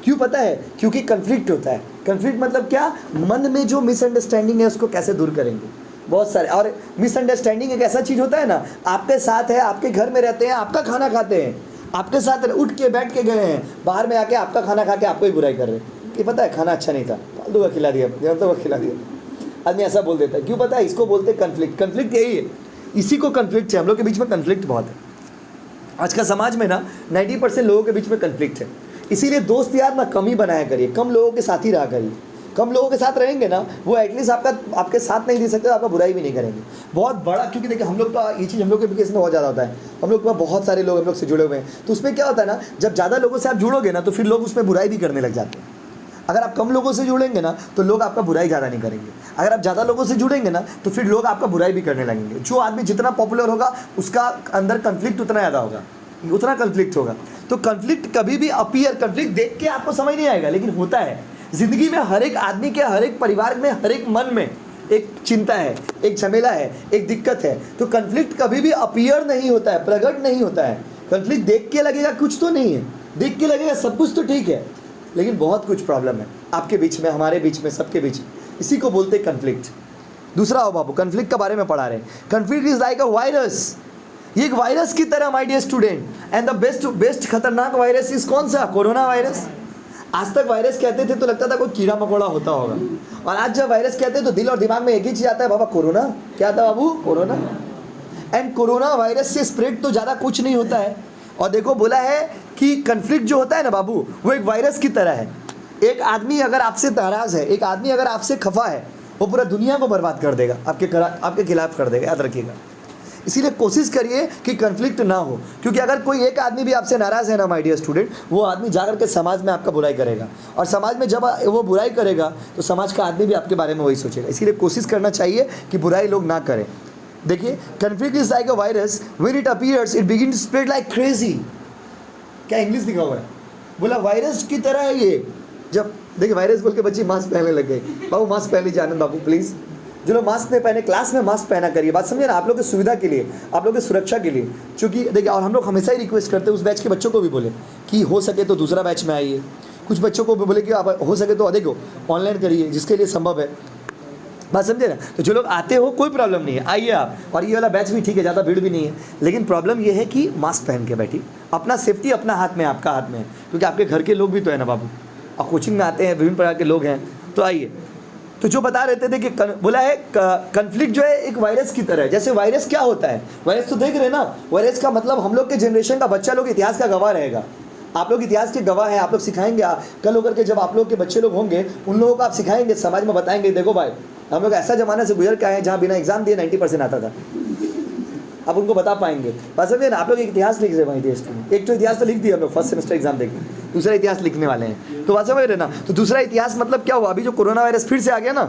क्यों पता है? क्योंकि कन्फ्लिक्ट होता है। कन्फ्लिक्ट मतलब क्या? मन में जो मिसअंडरस्टैंडिंग है उसको कैसे दूर करेंगे। बहुत सारे, और मिसअंडरस्टैंडिंग एक ऐसा चीज़ होता है ना, आपके साथ है, आपके घर में रहते हैं, आपका खाना खाते हैं, आपके साथ उठ के बैठ के गए हैं, बाहर में आके आपका खाना खा के आपको ही बुराई कर रहे हैं कि पता है खाना अच्छा नहीं था, फालतू का खिला दिया, तो खिला दिया। आदमी ऐसा बोल देता है। क्यों पता है? इसको बोलते हैं कन्फ्लिक्ट। कन्फ्लिक्ट यही है, इसी को कन्फ्लिक्ट है। हम लोग के बीच में कन्फ्लिक्ट बहुत है। आज का समाज में ना 90% लोगों के बीच में कन्फ्लिक्ट है। इसीलिए दोस्त यार ना कम ही बनाया करिए, कम लोगों के साथ ही रहा करिए। कम लोगों के साथ रहेंगे ना, वो एटलीस्ट आपके साथ नहीं दे सकते, आपका बुराई भी नहीं करेंगे। बहुत बड़ा, क्योंकि देखिए हम लोग का ये चीज़ हम लोग के केस में बहुत ज़्यादा होता है। हम लोग के पास बहुत सारे लोग हम लोग से जुड़े हुए हैं, तो उसमें क्या होता है ना, जब ज़्यादा लोगों से आप जुड़ोगे ना तो फिर लोग उसमें बुराई भी करने लग जाते हैं। अगर आप कम लोगों से जुड़ेंगे ना तो लोग आपका बुराई ज़्यादा नहीं करेंगे। अगर आप ज़्यादा लोगों से जुड़ेंगे ना तो फिर लोग आपका बुराई भी करने लगेंगे। जो आदमी जितना पॉपुलर होगा उसका अंदर कन्फ्लिक्ट उतना ज़्यादा होगा, उतना कन्फ्लिक्ट होगा। तो कन्फ्लिक्ट कभी भी अपीयर, कन्फ्लिक्ट देख के आपको समझ नहीं आएगा, लेकिन होता है ज़िंदगी में। हर एक आदमी के, हर एक परिवार में, हर एक मन में एक चिंता है, एक झमेला है, एक दिक्कत है। तो कन्फ्लिक्ट कभी भी अपीयर नहीं होता है, प्रकट नहीं होता है। कन्फ्लिक्ट देख के लगेगा कुछ तो नहीं है, देख के लगेगा सब कुछ तो ठीक है, लेकिन बहुत कुछ प्रॉब्लम है आपके बीच में, हमारे बीच में, सबके बीच। इसी को बोलते हैं कन्फ्लिक्ट। दूसरा हो बाबू, कन्फ्लिक्ट के बारे में पढ़ा रहे हैं। Conflict is like a virus. ये एक वायरस की तरह my dear student, and the best खतरनाक वायरस इज कौन सा? Corona virus. आज तक वायरस कहते थे तो लगता था कोई कीड़ा मकोड़ा होता होगा, और आज जब वायरस कहते हैं तो दिल और दिमाग में एक ही चीज़ आता है, बाबा कोरोना। क्या आता बाबू? कोरोना। एंड कोरोना वायरस से स्प्रेड तो ज़्यादा कुछ नहीं होता है। और देखो बोला है कि कन्फ्लिक्ट जो होता है ना बाबू, वो एक वायरस की तरह है। एक आदमी अगर आपसे नाराज़ है, एक आदमी अगर आपसे खफा है, वो पूरा दुनिया को बर्बाद कर देगा, आपके खिलाफ कर देगा, याद रखिएगा। इसीलिए कोशिश करिए कि कन्फ्लिक्ट ना हो, क्योंकि अगर कोई एक आदमी भी आपसे नाराज़ है ना माय डियर स्टूडेंट, वो आदमी जाकर के समाज में आपका बुराई करेगा, और समाज में जब वो बुराई करेगा तो समाज का आदमी भी आपके बारे में वही सोचेगा। इसीलिए कोशिश करना चाहिए कि बुराई लोग ना करें। देखिए, conflict is like a virus, when it appears it begin to spread like crazy. क्या इंग्लिश लिखा हुआ है? बोला वायरस की तरह है ये। जब देखिए वायरस बोल के बच्चे मास्क पहनने लग गए। बाबू मास्क पहन लीजिए आनंद बाबू प्लीज़। जो लोग मास्क नहीं पहने, क्लास में मास्क पहना करिए। बात समझे ना? आप लोग की सुविधा के लिए, आप लोग की सुरक्षा के लिए। क्योंकि देखिए, और हम लोग हमेशा ही रिक्वेस्ट करते हैं उस बैच के बच्चों को भी बोले कि हो सके तो दूसरा बैच में आइए। कुछ बच्चों को भी बोले कि आप हो सके तो देखो ऑनलाइन करिए, जिसके लिए संभव है। बात समझे ना? तो जो लोग आते हो कोई प्रॉब्लम नहीं है, आइए आप। और ये वाला बैच भी ठीक है, ज़्यादा भीड़ भी नहीं है, लेकिन प्रॉब्लम ये है कि मास्क पहन के बैठिए, अपना सेफ्टी अपना हाथ में है, आपका हाथ में है, क्योंकि आपके घर के लोग भी तो है ना बाबू, और कोचिंग में आते हैं, विभिन्न प्रकार के लोग हैं। तो आइए, तो जो बता रहे थे कि बोला है कन्फ्लिक्ट जो है एक वायरस की तरह है। जैसे वायरस क्या होता है, वायरस तो देख रहे हैं ना, वायरस का मतलब हम लोग के जनरेशन का बच्चा लोग इतिहास का गवाह रहेगा। आप लोग इतिहास के गवाह हैं, आप लोग सिखाएंगे कल होकर के जब आप लोग के बच्चे लोग होंगे, उन लोगों को आप सिखाएंगे, समाज में बताएंगे, देखो भाई हम लोग ऐसा जमाना से गुजर के आए हैं जहाँ बिना एग्जाम दिए 90% आता था। आप उनको बता पाएंगे। बस समझे ना, आप लोग एक इतिहास लिख रहे हैं भाई देश में, एक तो इतिहास तो लिख दिया हम लोग फर्स्ट सेमेस्टर एग्जाम देके, दूसरा इतिहास लिखने वाले हैं। तो बात समझ रहे ना, तो दूसरा इतिहास मतलब क्या हुआ, अभी जो कोरोना वायरस फिर से आ गया ना,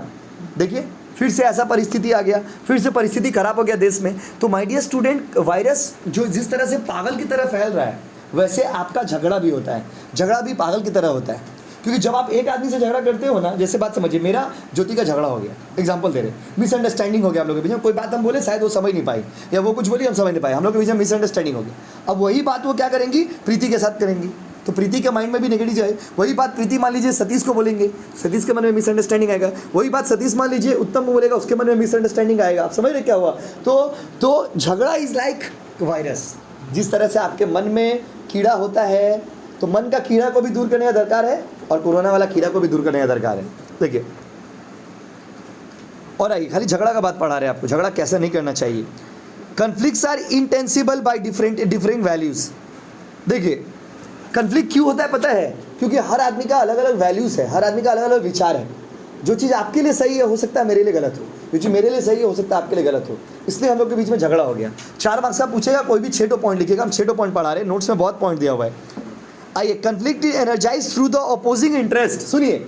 देखिए फिर से ऐसा परिस्थिति आ गया, फिर से परिस्थिति खराब हो गया देश में। तो माय डियर स्टूडेंट, वायरस जो जिस तरह से पागल की तरह फैल रहा है, वैसे आपका झगड़ा भी होता है, झगड़ा भी पागल की तरह होता है। क्योंकि जब आप एक आदमी से झगड़ा करते हो ना, जैसे बात समझिए, मेरा ज्योति का झगड़ा हो गया, एग्जांपल दे रहे, मिसअंडरस्टैंडिंग हो गया हम लोग के बीच में, कोई बात हम बोले शायद वो समझ नहीं पाई, या वो कुछ बोली हम समझ नहीं पाए, हम लोग के बीच में मिसअंडरस्टैंडिंग हो गया। अब वही बात वो क्या करेंगी, प्रीति के साथ करेंगी, तो प्रीति के माइंड में भी नेगेटिव है। वही बात प्रीति मान लीजिए सतीश को बोलेंगे, सतीश के मन में मिसअंडरस्टैंडिंग आएगा। वही बात सतीश मान लीजिए उत्तम को बोलेगा, उसके मन में मिसअंडरस्टैंडिंग आएगा। आप समझ रहे क्या हुआ। तो झगड़ा इज लाइक वायरस। जिस तरह से आपके मन में कीड़ा होता है, तो मन का कीड़ा को भी दूर करने का दरकार है, और कोरोना वाला कीड़ा को भी दूर करने का दरकार है। देखिए, और आइए, खाली झगड़ा का बात पढ़ा रहे हैं आपको, झगड़ा कैसे नहीं करना चाहिए। Conflicts are intensified by differing values. देखिए कन्फ्लिक्ट क्यों होता है पता है, क्योंकि हर आदमी का अलग अलग वैल्यूज है, हर आदमी का अलग अलग विचार है। जो चीज़ आपके लिए सही है हो सकता है मेरे लिए गलत हो, जो चीज़ मेरे लिए सही है हो सकता है आपके लिए गलत हो, इसलिए हम लोग के बीच में झगड़ा हो गया। 4 मार्क्स का पूछेगा, कोई भी 6 पॉइंट लिखेगा, हम 6 पॉइंट पढ़ा रहे हैं, नोट्स में बहुत पॉइंट दिया हुआ है। आइए, conflict is energize through the opposing interest. सुनिए,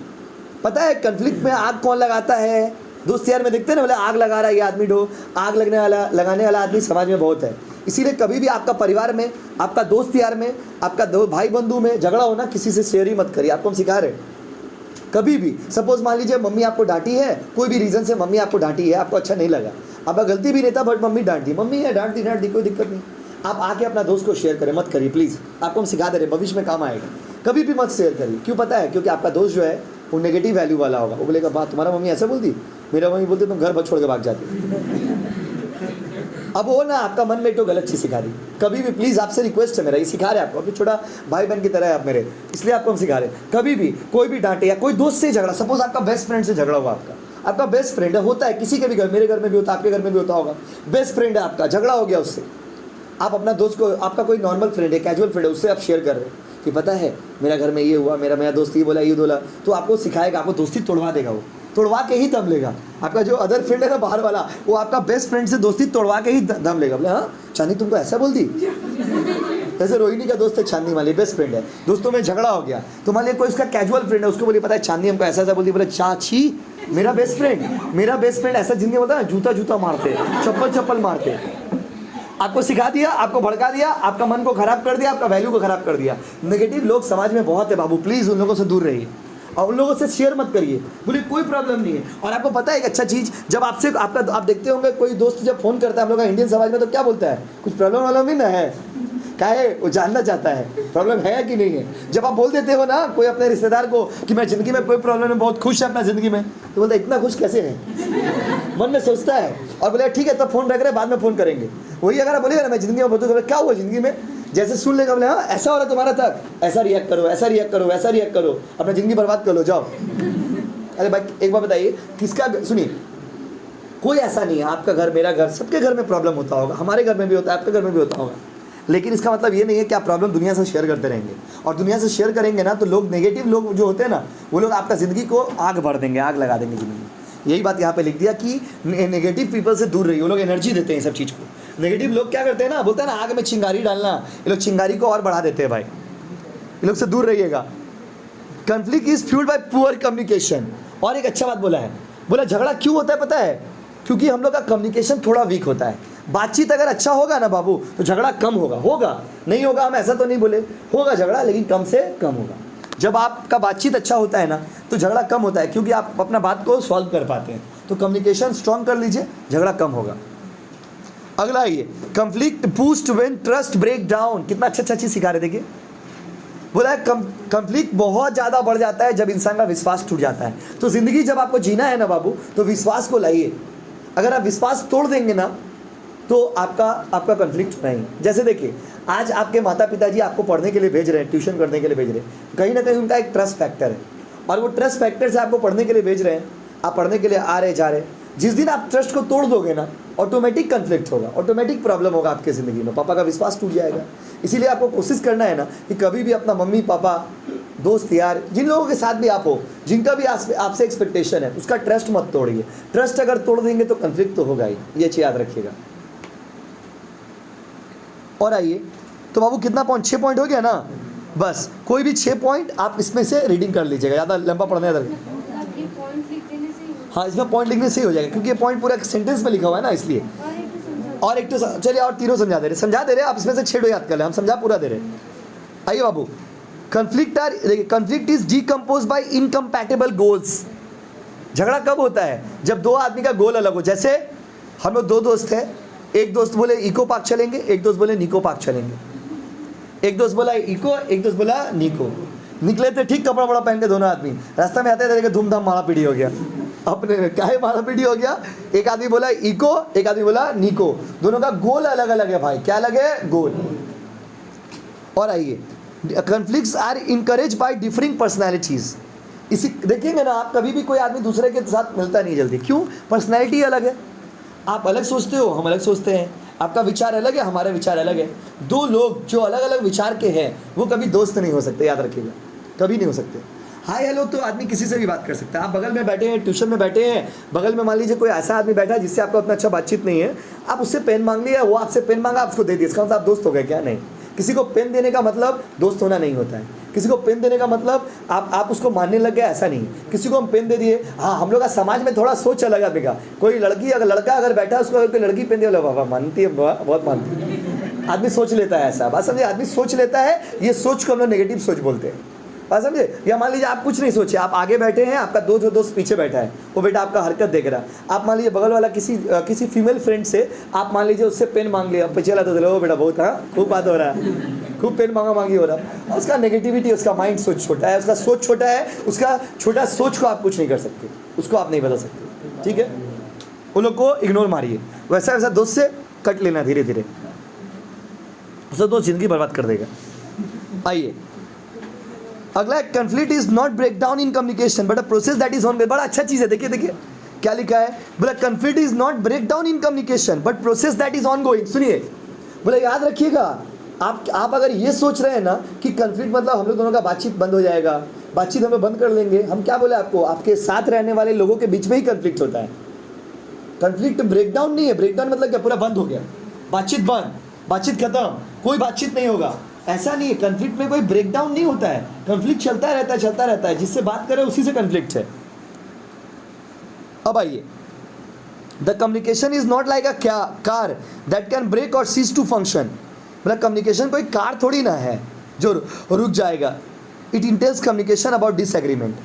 पता है कन्फ्लिक्ट में आग कौन लगाता है, दोस्त यार में देखते हैं ना, बोले आग लगा रहा है ये आदमी, आग लगाने वाला आदमी समाज में बहुत है। इसीलिए कभी भी आपका परिवार में, आपका दोस्त यार में, आपका भाई बंधु में झगड़ा होना, किसी से शेयर ही मत करिए। आपको हम सिखा रहे हैं कभी भी, सपोज मान लीजिए मम्मी आपको डांटी है, कोई भी रीज़न से मम्मी आपको डांटी है, आपको अच्छा नहीं लगा, आपका गलती भी नहीं था बट मम्मी डांटी, मम्मी है डांटती कोई दिक्कत नहीं, आप आके अपना दोस्त को शेयर करें, मत करिए प्लीज़। आपको हम सिखा दे रहे, भविष्य में काम आएगा। कभी भी मत शेयर करिए। क्यों पता है, क्योंकि आपका दोस्त जो है वो नेगेटिव वैल्यू वाला होगा। वो बोलेगा बात तुम्हारा मम्मी ऐसा बोलती, मेरा मम्मी बोलती तुम घर भर छोड़ के भाग जाती। अब वो ना आपका मन में तो गलत चीज़ सिखा दी। कभी भी प्लीज़, आपसे रिक्वेस्ट है मेरा, ये सिखा रहे आपको, अभी छोटा भाई बहन की तरह है आप मेरे, इसलिए आपको हम सिखा रहे। कभी भी कोई भी डांटे या कोई दोस्त से झगड़ा, सपोज आपका बेस्ट फ्रेंड से झगड़ा हुआ, आपका बेस्ट फ्रेंड है, होता है किसी के भी घर, मेरे घर में भी होता है, आपके घर में भी होता होगा, बेस्ट फ्रेंड है आपका, झगड़ा हो गया उससे, आप अपना दोस्त को, आपका कोई नॉर्मल फ्रेंड है, कैजुअल फ्रेंड है, उससे आप शेयर कर रहे हैं कि पता है मेरा घर में ये हुआ, मेरा दोस्त ये बोला, तो आपको सिखाएगा, आपको दोस्ती तोड़वा देगा, वो तोड़वा के ही दम लेगा। आपका जो अदर फ्रेंड है ना बाहर वाला, वो आपका बेस्ट फ्रेंड से दोस्ती तोड़वा के ही दम लेगा। बोले हाँ चांदी तुमको ऐसा बोल दी। जैसे रोहिणी का दोस्त है चांदी वाली, बेस्ट फ्रेंड है, दोस्तों में झगड़ा हो गया, तो मान लिया कोई उसका कैजुअल फ्रेंड है, उसको बोली पता है चांदी हमको ऐसा बोल दी, बोले चाची मेरा बेस्ट फ्रेंड ऐसा जिंदगी होता है, जूता मारते, चप्पल मारते। आपको सिखा दिया, आपको भड़का दिया, आपका मन को खराब कर दिया, आपका वैल्यू को खराब कर दिया। नेगेटिव लोग समाज में बहुत है बाबू, प्लीज़ उन लोगों से दूर रहिए और उन लोगों से शेयर मत करिए। बोलिए कोई प्रॉब्लम नहीं है। और आपको पता है एक अच्छा चीज़, जब आपसे आप देखते होंगे कोई दोस्त जब फ़ोन करता है हम लोग का इंडियन समाज में, तो क्या बोलता है, कुछ प्रॉब्लम भी ना है, क्या है, वो जानना चाहता है प्रॉब्लम है कि नहीं है। जब आप बोल देते हो ना कोई अपने रिश्तेदार को कि मैं ज़िंदगी में कोई प्रॉब्लम है, बहुत खुश है अपना ज़िंदगी में, तो बोलता है इतना खुश कैसे है, मन में सोचता है और बोले ठीक है तब फ़ोन रख रहे, बाद में फ़ोन करेंगे। वही अगर आप बोलिएगा ना मैं ज़िंदगी में बहुत क्या हुआ ज़िंदगी में, जैसे सुन लेगा, बोले हाँ ऐसा हो रहा है तुम्हारा तक, ऐसा रिएक्ट करो, ऐसा रिएक्ट करो, वैसा रिएक्ट करो, अपना ज़िंदगी बर्बाद कर लो, जाओ। अरे भाई एक बार बताइए, किसका, सुनिए कोई ऐसा नहीं है, आपका घर मेरा घर, सबके घर में प्रॉब्लम होता होगा, हमारे घर में भी होता है, आपके घर में भी होता होगा, लेकिन इसका मतलब ये नहीं है कि आप प्रॉब्लम दुनिया से शेयर करते रहेंगे। और दुनिया से शेयर करेंगे ना तो लोग, नेगेटिव लोग जो होते हैं ना, वो लोग आपका ज़िंदगी को आग भर देंगे, आग लगा देंगे ज़िंदगी में। यही बात यहाँ पे लिख दिया कि नेगेटिव पीपल से दूर रहिए, वो लोग एनर्जी देते हैं सब चीज़ को। नेगेटिव लोग क्या करते हैं ना, बोलते हैं ना आग में चिंगारी डालना, ये लोग चिंगारी को और बढ़ा देते हैं भाई, ये लोग से दूर रहिएगा। Conflict is fuelled bye poor communication. और एक अच्छा बात बोला है, बोला झगड़ा क्यों होता है पता है, क्योंकि हम लोग का कम्युनिकेशन थोड़ा वीक होता है। बातचीत अगर अच्छा होगा ना बाबू, तो झगड़ा कम होगा नहीं होगा, हम ऐसा तो नहीं बोले, होगा झगड़ा लेकिन कम से कम होगा। जब आपका बातचीत अच्छा होता है ना तो झगड़ा कम होता है, क्योंकि आप अपना बात को सॉल्व कर पाते हैं। तो कम्युनिकेशन स्ट्रॉन्ग कर लीजिए, झगड़ा कम होगा। अगला ये conflict boost when trust break down. कितना अच्छा चीज़ सिखा रहे, देखिए बोला है कन्फ्लिक्ट बहुत ज़्यादा बढ़ जाता है जब इंसान का विश्वास टूट जाता है। तो ज़िंदगी जब आपको जीना है ना बाबू, तो विश्वास को लाइए। अगर आप विश्वास तोड़ देंगे ना तो आपका कन्फ्लिक्ट होना ही। जैसे देखिए, आज आपके माता पिताजी आपको पढ़ने के लिए भेज रहे हैं, ट्यूशन करने के लिए भेज रहे हैं, कहीं ना कहीं उनका एक ट्रस्ट फैक्टर है, और वो ट्रस्ट फैक्टर से आपको पढ़ने के लिए भेज रहे हैं, आप पढ़ने के लिए आ रहे जा रहे। जिस दिन आप ट्रस्ट को तोड़ दोगे ना, ऑटोमेटिक कन्फ्लिक्ट होगा, ऑटोमेटिक प्रॉब्लम होगा आपके ज़िंदगी में, पापा का विश्वास टूट जाएगा। इसीलिए आपको कोशिश करना है ना कि कभी भी अपना मम्मी पापा, दोस्त यार, जिन लोगों के साथ भी आप हो, जिनका भी आपसे एक्सपेक्टेशन है, उसका ट्रस्ट मत तोड़िए। ट्रस्ट अगर तोड़ देंगे तो कन्फ्लिक्ट तो होगा ही, ये चीज़ याद रखिएगा। और आइए, तो बाबू कितना पॉइंट, 6 पॉइंट हो गया ना। बस कोई भी 6 पॉइंट आप इसमें से रीडिंग कर लीजिएगा, ज़्यादा लंबा पढ़ना है। हाँ, इसमें पॉइंट लिखने से ही हो जाएगा, क्योंकि ये पॉइंट पूरा सेंटेंस में लिखा हुआ है ना, इसलिए। और एक तो चलिए, और तीनों समझा दे रहे, आप इसमें से 6 याद कर लें, हम समझा पूरा दे रहे। आइए बाबू, conflict is decompose by incompatible goals. झगड़ा कब होता है? जब दो आदमी का गोल अलग हो। जैसे हम लोग 2 दोस्त हैं, एक दोस्त बोले इको पार्क चलेंगे, एक दोस्त बोले निको पार्क चलेंगे। एक दोस्त बोला इको, एक दोस्त बोला निको। निकले थे ठीक कपड़ा बड़ा पहन के दोनों आदमी, रास्ते में आते थे, धूमधाम मारा पीढ़ी हो गया। अपने क्या है, मारा पीढ़ी हो गया। एक आदमी बोला इको, एक आदमी बोला निको, दोनों का गोल अलग अलग है भाई। क्या अलग है? गोल। और आइए, conflicts are encourage by differing personalities. इसी देखेंगे ना आप, कभी भी कोई आदमी दूसरे के साथ मिलता नहीं जल्दी। क्यों? पर्सनैलिटी अलग है। आप अलग सोचते हो, हम अलग सोचते हैं। आपका विचार अलग है, हमारा विचार अलग है। 2 लोग जो अलग अलग विचार के हैं वो कभी दोस्त नहीं हो सकते, याद रखिएगा, कभी नहीं हो सकते। हाय हेलो तो आदमी किसी से भी बात कर सकता है। आप बगल में बैठे हैं, ट्यूशन में बैठे हैं, बगल में मान लीजिए कोई ऐसा आदमी बैठा है जिससे आपका उतना अच्छा बातचीत नहीं है, आप उससे पेन मांग लिया, वो आपसे पेन मांगा, आप उसको दे दिया, इसका मतलब आप दोस्त हो गए क्या? नहीं। किसी को पेन देने का मतलब दोस्त होना नहीं होता है। किसी को पेन देने का मतलब आप उसको मानने लग गए, ऐसा नहीं। किसी को हम पेन दे दिए, हाँ, हम लोग का समाज में थोड़ा सोच अलग है का। कोई लड़का अगर बैठा है, उसको अगर कोई लड़की पेन दे, बाबा मानती है, बहुत मानती है। आदमी सोच लेता है ऐसा, बात समझे? आदमी सोच लेता है, ये सोच को हम लोग नेगेटिव सोच बोलते हैं, बात समझे? या मान लीजिए आप कुछ नहीं सोचे, आप आगे बैठे हैं, आपका जो दोस्त पीछे बैठा है वो बेटा आपका हरकत देख रहा है। आप मान लीजिए बगल वाला किसी फीमेल फ्रेंड से आप मान लीजिए उससे पेन मांग लिया, पीछे चला तो वो बेटा बहुत, हाँ, खूब बात हो रहा है, खूब पेन मांगी हो रहा है। उसका नेगेटिविटी, उसका माइंड सोच छोटा है, उसका सोच छोटा है, उसका छोटा सोच को आप कुछ नहीं कर सकते, उसको आप नहीं बदल सकते, ठीक है? उन लोग को इग्नोर मारिए। वैसा दोस्त से कट लेना धीरे धीरे, उससे दोस्त जिंदगी बर्बाद कर देगा। आइए अगला, conflict is not break down in communication but a process that is on. बड़ा अच्छा चीज़ है, देखिए क्या लिखा है, बोला conflict is not break down in communication but process that is ongoing. सुनिए, बोला याद रखिएगा, आप अगर ये सोच रहे हैं ना कि कन्फ्लिक्ट मतलब हम लोग दोनों का बातचीत बंद हो जाएगा, बातचीत हमें बंद कर लेंगे, हम क्या बोले आपको, आपके साथ रहने वाले लोगों के बीच में ही कन्फ्लिक्ट होता है। कन्फ्लिक्ट ब्रेकडाउन नहीं है। ब्रेकडाउन मतलब क्या? पूरा बंद हो गया, बातचीत बंद, बातचीत खत्म, कोई बातचीत नहीं होगा, ऐसा नहीं है। कन्फ्लिक्ट में कोई ब्रेकडाउन नहीं होता है, कन्फ्लिक्ट चलता रहता है, जिससे बात करें उसी से कन्फ्लिक्ट है। अब आइए, the communication is not like a car that can break और सीज टू फंक्शन। मतलब कम्युनिकेशन कोई कार थोड़ी ना है जो रुक जाएगा। It entails communication about disagreement.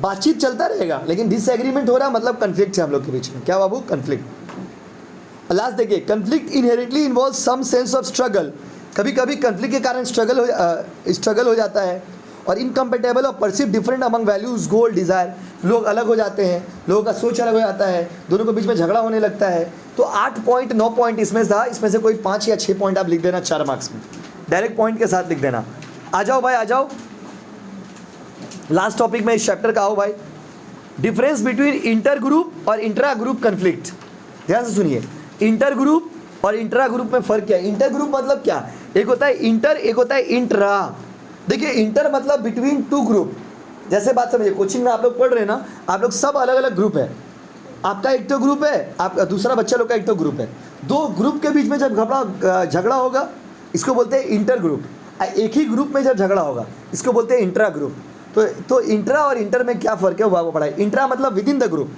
बातचीत चलता रहेगा लेकिन डिसएग्रीमेंट हो रहा, मतलब कन्फ्लिक्ट है हम लोग के बीच में। क्या बाबू? कन्फ्लिक्ट। लास्ट देखिए, conflict inherently involve some sense of struggle. कभी कभी कन्फ्लिक्ट के कारण स्ट्रगल हो जाता है। और इनकम्पेटेबल और परसीव डिफरेंट अमंग वैल्यूज, गोल, डिज़ायर। लोग अलग हो जाते हैं, लोगों का सोच अलग हो जाता है, दोनों के बीच में झगड़ा होने लगता है। तो 8 पॉइंट 9 पॉइंट इसमें था, इसमें से कोई 5 या 6 पॉइंट आप लिख देना 4 मार्क्स में, डायरेक्ट पॉइंट के साथ लिख देना। आ जाओ भाई, आ जाओ, लास्ट टॉपिक में इस चैप्टर का आओ भाई। डिफरेंस बिटवीन इंटर ग्रुप और इंट्रा ग्रुप कन्फ्लिक्ट। ध्यान से सुनिए, इंटर ग्रुप और इंट्रा ग्रुप में फ़र्क क्या है? इंटर ग्रुप मतलब क्या? एक होता है इंटर, एक होता है इंट्रा। देखिए, इंटर मतलब बिटवीन 2 ग्रुप। जैसे बात समझिए, कोचिंग में आप लोग पढ़ रहे हैं ना, आप लोग सब अलग अलग ग्रुप है। आपका एक तो ग्रुप है, आपका दूसरा बच्चा लोग का एक तो ग्रुप है। 2 ग्रुप के बीच में जब झगड़ा होगा, इसको बोलते हैं इंटर ग्रुप। एक ही ग्रुप में जब झगड़ा होगा, इसको बोलते हैं इंट्रा ग्रुप। तो इंट्रा और इंटर में क्या फ़र्क है वो पढ़ाई। इंट्रा मतलब with in the group,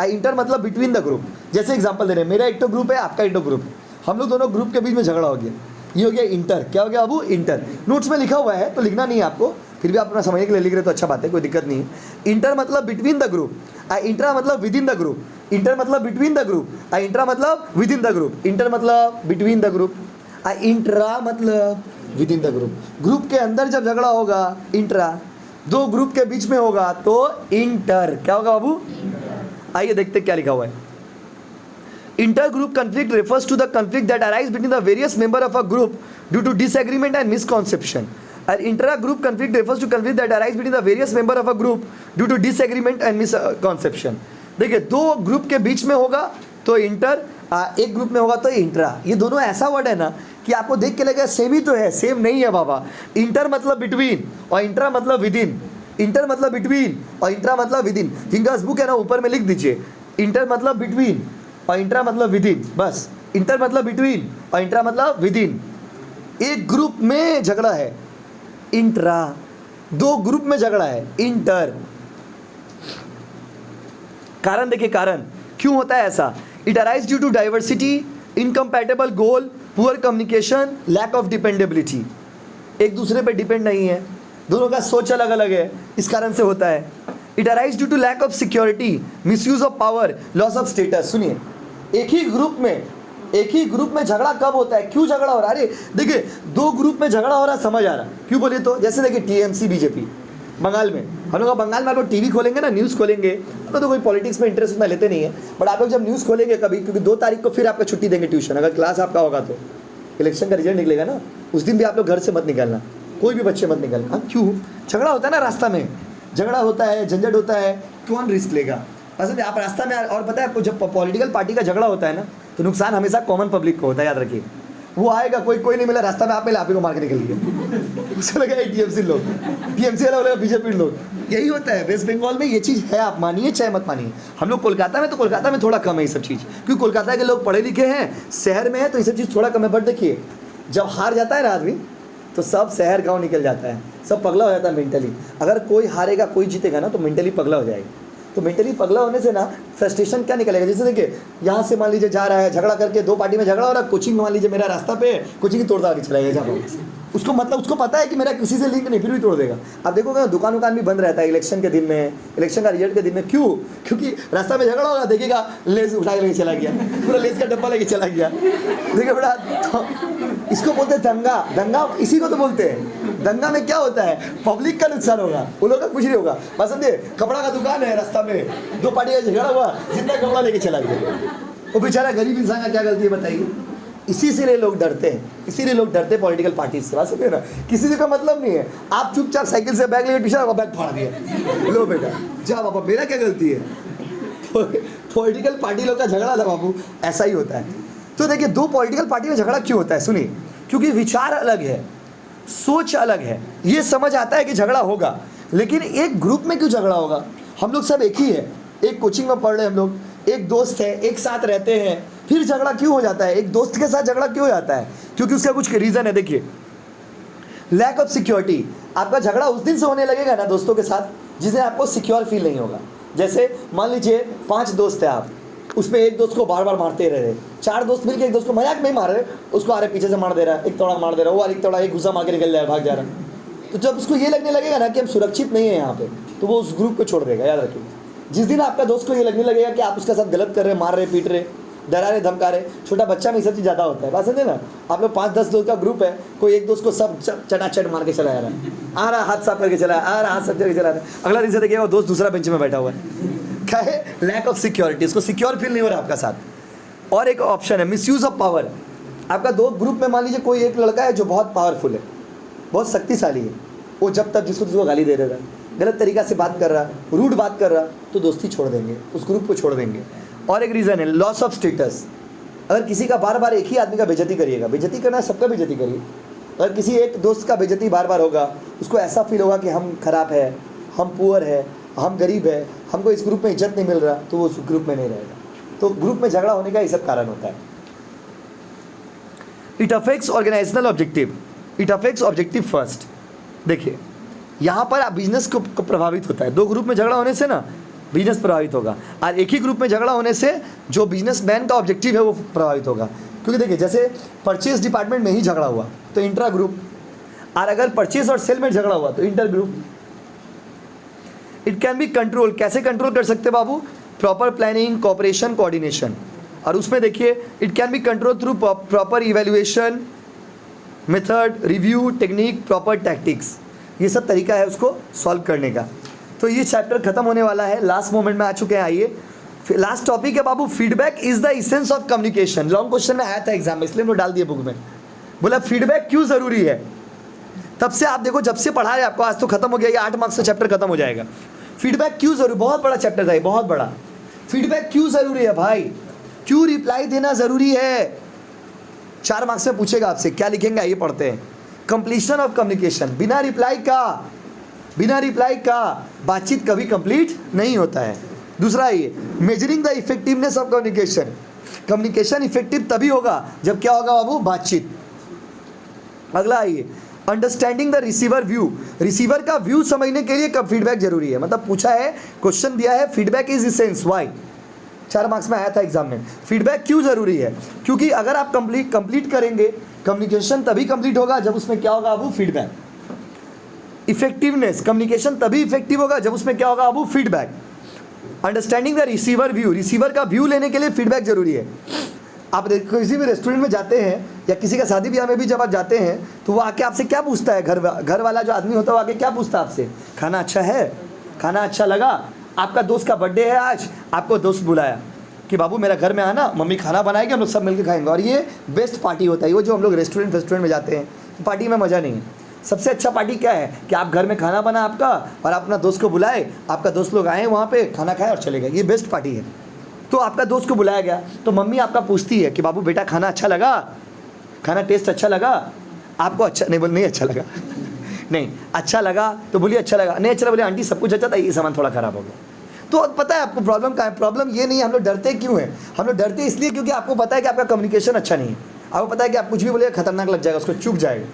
inter मतलब बिटवीन द ग्रुप। जैसे एग्जांपल दे रहे हैं, मेरा एक तो ग्रुप है, आपका एक तो ग्रुप है, हम लोग दोनों ग्रुप के बीच में झगड़ा हो गया, ये हो गया इंटर। क्या हो गया बाबू? इंटर। नोट्स में लिखा हुआ है तो लिखना नहीं है आपको, फिर भी आप अपना समझने के लिए लिख रहे तो अच्छा बात है, कोई दिक्कत नहीं है। इंटर मतलब बिटवीन द ग्रुप, इंट्रा मतलब with in the group. Inter मतलब बिटवीन द ग्रुप, इंट्रा मतलब with in the group. Inter मतलब बिटवीन द ग्रुप, इंट्रा मतलब with in the group. Group के अंदर जब झगड़ा होगा इंट्रा, 2 ग्रुप के बीच में होगा तो इंटर। क्या होगा बाबू? आइए देखते क्या लिखा हुआ है। Intergroup conflict refers to the conflict that arises between the various members of a group due to disagreement and misconception. And intra-group conflict refers to conflict that arises between the various members of a group due to disagreement and misconception. देखिए, दो group के बीच में होगा तो inter, एक group में होगा तो इंट्रा. ये दोनों ऐसा वर्ड है ना कि आपको देख के लगेगा सेम ही तो है, सेम नहीं है बाबा. इंटर मतलब बिटवीन और इंट्रा मतलब विद इन. इंटर मतलब बिटवीन और इंट्रा मतलब विद इन. जिनका बुक है ना ऊपर में लिख दीजिए, इंटर मतलब बिटवीन और इंट्रा मतलब विद इन. बस, इंटर मतलब बिटवीन और इंट्रा मतलब विद इन. एक ग्रुप में झगड़ा है इंट्रा, दो ग्रुप में झगड़ा है इंटर. कारण देखिए, कारण क्यों होता है ऐसा. It arise due to diversity, incompatible goal, poor communication, lack of dependability. एक दूसरे पे डिपेंड नहीं है, दोनों का सोच अलग अलग है, इस कारण से होता है. It arise due to lack of security, misuse of power, loss of status. सुनिए, एक ही ग्रुप में झगड़ा कब होता है, क्यों झगड़ा हो रहा है. अरे देखिए, दो ग्रुप में झगड़ा हो रहा है, समझ आ रहा है क्यों बोलिए तो. जैसे देखिए टीएमसी बीजेपी बंगाल में, हम लोग बंगाल में आप लोग टीवी खोलेंगे ना, न्यूज़ खोलेंगे तो कोई पॉलिटिक्स में इंटरेस्ट उतना लेते नहीं है, बट आप लोग जब न्यूज़ खोलेंगे कभी, क्योंकि 2 तारीख को फिर आपका छुट्टी देंगे ट्यूशन, अगर क्लास आपका होगा तो इलेक्शन का रिजल्ट निकलेगा ना, उस दिन भी आप लोग घर से मत निकलना, कोई भी बच्चे मत निकलना. क्यों झगड़ा होता है ना, रास्ता में झगड़ा होता है, झंझट होता है, कौन रिस्क लेगा. पसंद है आप रास्ता में. और पता है आपको, जब पॉलिटिकल पार्टी का झगड़ा होता है ना तो नुकसान हमेशा कॉमन पब्लिक को होता है, याद रखिए. वो आएगा, कोई नहीं मिला रास्ता में, आप मिला, आप ही को मार के निकल गए. उसको लगा टीएमसी लोग, टीएमसी वाला बोलेगा बीजेपी लोग. यही होता है वेस्ट बंगाल में, ये चीज़ है, आप मानिए चाहे मत मानिए. हम लोग कोलकाता में, तो कोलकाता में थोड़ा कम है ये सब चीज़, क्योंकि कोलकाता के लोग पढ़े लिखे हैं, शहर में है तो ये सब चीज़ थोड़ा कम है. बट देखिए, जब हार जाता है ना आदमी तो सब शहर गाँव निकल जाता है, सब पगला हो जाता है मेंटली. अगर कोई हारेगा कोई जीतेगा ना तो मेंटली पगला हो जाएगा. तो मेंटली पगला होने से ना फ्रस्ट्रेशन क्या निकलेगा. जैसे देखिए, यहाँ से मान लीजिए जा रहा है, झगड़ा करके, दो पार्टी में झगड़ा हो रहा है, कोचिंग में मान लीजिए मेरा रास्ता पे कोचिंग ही तोड़ता आगे चला जाएगा. उसको मतलब उसको पता है कि मेरा किसी से लिंक नहीं, फिर भी तोड़ देगा. आप देखोगे दुकान भी बंद रहता है इलेक्शन के दिन में, इलेक्शन का रिजल्ट के दिन में. क्यों? क्योंकि रास्ता में झगड़ा होगा, देखिएगा लेस उठा के लेके चला गया, पूरा लेस का डब्बा लेके चला गया. देखिए बेटा, तो इसको बोलते हैं दंगा. दंगा इसी को तो बोलते हैं. दंगा में क्या होता है, पब्लिक का नुकसान होगा, उन लोगों का कुछ नहीं होगा. बस समझे, कपड़ा का दुकान है, रास्ता में दो पार्टी का झगड़ा हुआ, जितना कपड़ा लेके चला गया. वो बेचारा गरीब इंसान का क्या गलती है बताइए. इसी से लोग डरते हैं, इसीलिए लोग डरते हैं पॉलिटिकल पार्टी से. बात समझे ना, किसी का मतलब नहीं है. आप चुपचाप साइकिल से बैग लेकर पीछे बैग फाड़ दिया, लो बेटा जा बाबा, मेरा क्या गलती है. पॉलिटिकल पार्टी लोग का झगड़ा था बाबू, ऐसा ही होता है. तो देखिए, दो पॉलिटिकल पार्टी में झगड़ा क्यों होता है, सुनिए. क्योंकि विचार अलग है, सोच अलग है. ये समझ आता है कि झगड़ा होगा, लेकिन एक ग्रुप में क्यों झगड़ा होगा. हम लोग सब एक ही है, एक कोचिंग में पढ़ रहे हैं हम लोग, एक दोस्त है, एक साथ रहते हैं, फिर झगड़ा क्यों हो जाता है. एक दोस्त के साथ झगड़ा क्यों हो जाता है, क्योंकि उसका कुछ रीज़न है. देखिए, लैक ऑफ सिक्योरिटी. आपका झगड़ा उस दिन से होने लगेगा ना दोस्तों के साथ जिससे आपको सिक्योर फील नहीं होगा. जैसे मान लीजिए 5 दोस्त हैं आप, उसमें एक दोस्त को बार बार मारते रहे, 4 दोस्त मिलकर एक दोस्त को मजाक में ही मार रहे, उसको आ रहे पीछे से मार दे रहा है, एक तोड़ा मार दे रहा है, वो एक तोड़ा एक घुसा मार के निकल जाए, भाग जा रहा है. तो जब उसको ये लगने लगेगा ना कि हम सुरक्षित नहीं है यहाँ पे, तो वो उस ग्रुप को छोड़ देगा. याद रखिए, जिस दिन आपका दोस्त को ये लगने लगेगा कि आप उसके साथ गलत कर रहे, मार रहे, पीट रहे, डरा रहे, धमका रहे. छोटा बच्चा में ये सब चीज़ ज़्यादा होता है. बात समझे ना. आप लोग 5-10 दोस्त का ग्रुप है, कोई एक दोस्त को सब चटाचट मार के चला जा रहा है, आ रहा हाथ साफ करके चला, आ रहा हाथ साफ करके चला रहा है. अगला दिन से देखिएगा वो दोस्त दूसरा बेंच में बैठा हुआ है. क्या है, लैक ऑफ सिक्योरिटी. उसको सिक्योर फील नहीं हो रहा आपका साथ. और एक ऑप्शन है मिसयूज ऑफ पावर. आपका दो ग्रुप में मान लीजिए कोई एक लड़का है जो बहुत पावरफुल है, बहुत शक्तिशाली है, वो जब तक जिसको गाली दे रहा है, गलत तरीका से बात कर रहा, रूड बात कर रहा, तो दोस्ती छोड़ देंगे, उस ग्रुप को छोड़ देंगे. और एक रीज़न है लॉस ऑफ स्टेटस. अगर किसी का बार बार एक ही आदमी का बेइज्जती करिएगा, बेइज्जती करना सबका बेइज्जती करिए. अगर किसी एक दोस्त का बेइज्जती बार बार होगा, उसको ऐसा फील होगा कि हम खराब है, हम पुअर है, हम गरीब है, हमको इस ग्रुप में इज्जत नहीं मिल रहा, तो वो उस ग्रुप में नहीं रहेगा. तो ग्रुप में झगड़ा होने का ये सब कारण होता है. It affects organisational objective. It affects objective first. देखिए, यहाँ पर बिजनेस को प्रभावित होता है. दो ग्रुप में झगड़ा होने से ना बिजनेस प्रभावित होगा, और एक ही ग्रुप में झगड़ा होने से जो बिजनेसमैन का ऑब्जेक्टिव है वो प्रभावित होगा. क्योंकि देखिए, जैसे परचेज डिपार्टमेंट में ही झगड़ा हुआ तो इंट्रा ग्रुप, और अगर परचेज और सेल में झगड़ा हुआ तो inter group. It can be control. कैसे कंट्रोल कर सकते बाबू, प्रॉपर प्लानिंग, कोऑपरेशन, कोऑर्डिनेशन. और उसमें देखिए, it can be control through proper evaluation, method, review, technique, proper tactics. ये सब तरीका है उसको सॉल्व करने का. तो ये चैप्टर खत्म होने वाला है, लास्ट मोमेंट में आ चुके हैं. आइए लास्ट टॉपिक है बाबू, feedback is the essence of communication. Long question में आया था एग्जाम में, इसलिए मैं डाल दिया बुक में। बोला फीडबैक क्यों जरूरी है। तब से आप देखो, जब से पढ़ा है आपको, आज तो खत्म हो गया, ये 8 मार्क्स का चैप्टर खत्म हो जाएगा। फीडबैक क्यों जरूरी, बहुत बड़ा चैप्टर था ये, बहुत बड़ा। फीडबैक क्यों जरूरी है भाई, क्यों रिप्लाई देना जरूरी है। 4 मार्क्स में पूछेगा आपसे, क्या लिखेंगे ये पढ़ते हैं। कंप्लीशन ऑफ कम्युनिकेशन, बिना रिप्लाई का बातचीत कभी कंप्लीट नहीं होता है। दूसरा ये measuring the effectiveness of communication, communication effective तभी होगा जब क्या होगा बाबू, बातचीत। अगला ये understanding the receiver view, receiver का व्यू समझने के लिए कब फीडबैक जरूरी है। मतलब पूछा है, क्वेश्चन दिया है, feedback is essence, why. 4 marks में आया था एग्जाम में। फीडबैक क्यों जरूरी है, क्योंकि अगर आप कंप्लीट करेंगे, कम्युनिकेशन तभी कंप्लीट होगा जब उसमें क्या होगा बाबू, फीडबैक। इफेक्टिवनेस, कम्युनिकेशन तभी इफेक्टिव होगा जब उसमें क्या होगा बाबू, feedback. Understanding the receiver view, receiver का व्यू लेने के लिए फीडबैक जरूरी है। आप किसी भी रेस्टोरेंट में जाते हैं या किसी का शादी ब्याह में भी जब आप जाते हैं तो वो आके आपसे क्या पूछता है, घर वाला जो आदमी होता है वो आके क्या पूछता है आपसे, खाना अच्छा है, खाना अच्छा लगा। आपका दोस्त का बर्थडे है आज, आपको दोस्त बुलाया कि बाबू मेरा घर में आना, मम्मी खाना बनाएगी, हम लोग सब मिलकर खाएंगे। और ये बेस्ट पार्टी होता है, वो जो हम लोग रेस्टोरेंट में जाते हैं, पार्टी में मज़ा नहीं है। सबसे अच्छा पार्टी क्या है कि आप घर में खाना बना आपका और आप अपना दोस्त को बुलाए, आपका दोस्त लोग आए वहाँ पे, खाना खाए और चले गए, ये बेस्ट पार्टी है। तो आपका दोस्त को बुलाया गया तो मम्मी आपका पूछती है कि बाबू बेटा खाना अच्छा लगा, खाना टेस्ट अच्छा लगा आपको, अच्छा नहीं अच्छा लगा नहीं अच्छा लगा तो बोलिए अच्छा लगा, नहीं अच्छा लगा बोलिए आंटी सब कुछ अच्छा था, ये सामान थोड़ा ख़राब हो गया। तो पता है आपको प्रॉब्लम क्या है, प्रॉब्लम ये नहीं है, हम लोग डरते क्यों हैं, हम लोग डरते इसलिए क्योंकि आपको पता है कि आपका कम्युनिकेशन अच्छा नहीं है। आपको पता है कि आप कुछ भी बोलिए खतरनाक लग जाएगा, उसको चुप जाएगा।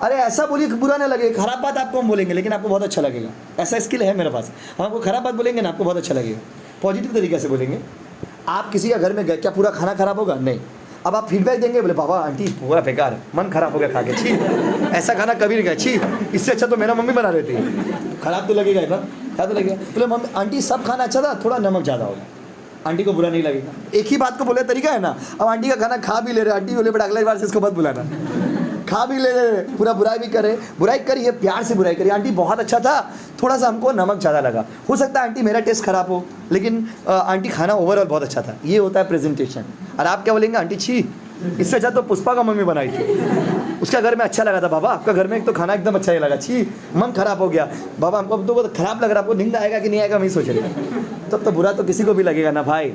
अरे ऐसा बोलिए कि बुरा ना लगे, खराब बात आपको हम बोलेंगे लेकिन आपको बहुत अच्छा लगेगा, ऐसा स्किल है मेरे पास। हम आपको खराब बात बोलेंगे ना, आपको बहुत अच्छा लगेगा, पॉजिटिव तरीके से बोलेंगे। आप किसी का घर में गए, क्या पूरा खाना खराब होगा, नहीं। अब आप फीडबैक देंगे, बोले बाबा आंटी पूरा बेकार है, मन खराब हो गया खा के, छी ऐसा खाना कभी नहीं खाया, छी इससे अच्छा तो मेरा मम्मी बना रही थी। खराब तो लगेगा ना, क्या तो लगेगा। बोले मम्मी आंटी सब खाना अच्छा था, थोड़ा नमक ज़्यादा होगा, आंटी को बुरा नहीं लगेगा। एक ही बात को बोले तरीका है ना। अब आंटी का खाना खा भी ले रहे, आंटी बोले बट अगले बार से इसको मत बुलाना, खा भी ले रहे, पूरा बुराई भी करे, बुराई करिए, प्यार से बुराई करिए। आंटी बहुत अच्छा था, थोड़ा सा हमको नमक ज़्यादा लगा, हो सकता है आंटी मेरा टेस्ट खराब हो लेकिन आंटी खाना ओवरऑल बहुत अच्छा था। ये होता है प्रेजेंटेशन। और आप क्या बोलेंगे, आंटी छी इससे अच्छा तो पुष्पा का मम्मी बनाई थी, उसका घर में अच्छा लगा था। बाबा आपका घर में एक तो खाना एकदम अच्छा ही लगा, छी मन खराब हो गया बाबा, हमको तो बहुत खराब लग रहा, आपको नींद आएगा कि नहीं आएगा, मैं सोच रही। तब तो बुरा तो किसी को भी लगेगा ना भाई,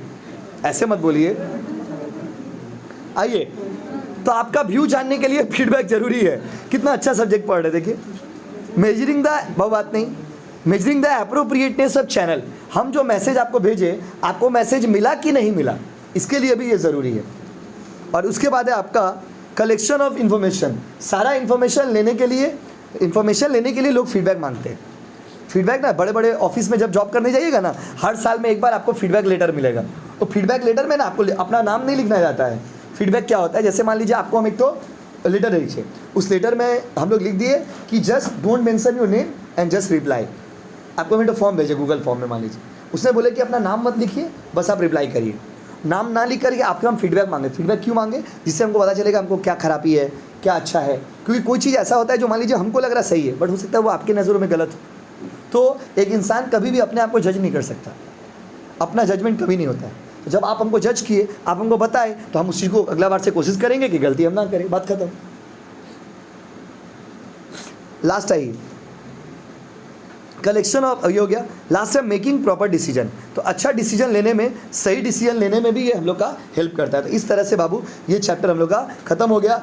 ऐसे मत बोलिए। आइए, तो आपका व्यू जानने के लिए फीडबैक जरूरी है। कितना अच्छा सब्जेक्ट पढ़ रहे, देखिए मेजरिंग द, बहुत बात नहीं, measuring the appropriateness of channel. हम जो मैसेज आपको भेजे, आपको मैसेज मिला कि नहीं मिला, इसके लिए भी ये ज़रूरी है। और उसके बाद है आपका कलेक्शन ऑफ इन्फॉर्मेशन। सारा इन्फॉर्मेशन लेने के लिए लोग फीडबैक मांगते हैं। फीडबैक ना बड़े बड़े ऑफिस में जब जॉब करने जाइएगा ना, हर साल में एक बार आपको फीडबैक लेटर मिलेगा। तो फीडबैक लेटर में ना आपको अपना नाम नहीं लिखना जाता है। फीडबैक क्या होता है, जैसे मान लीजिए आपको हम एक तो लेटर लिखिए, उस लेटर में हम लोग लिख दिए कि just don't mention your name and just reply. आपको हम तो फॉर्म भेजे गूगल फॉर्म में, मान लीजिए उसने बोले कि अपना नाम मत लिखिए, बस आप रिप्लाई करिए। नाम ना लिख करके आपके हम फीडबैक मांगे। फीडबैक क्यों मांगे, जिससे हमको पता चलेगा हमको क्या खराबी है, क्या अच्छा है। क्योंकि कोई चीज़ ऐसा होता है जो मान लीजिए हमको लग रहा है सही है, बट हो सकता है वो आपके नज़रों में गलत हो। तो एक इंसान कभी भी अपने आप को जज नहीं कर सकता, अपना जजमेंट कभी नहीं होता है। तो जब आप हमको जज किए, आप हमको बताए, तो हम उस चीज़ को अगला बार से कोशिश करेंगे कि गलती हम ना करें, बात खत्म। लास्ट आई कलेक्शन ऑफ, ये हो गया। लास्ट है मेकिंग प्रॉपर डिसीजन। तो अच्छा डिसीजन लेने में, सही डिसीजन लेने में भी ये हम लोग का हेल्प करता है। तो इस तरह से बाबू ये चैप्टर हम लोग का खत्म हो गया।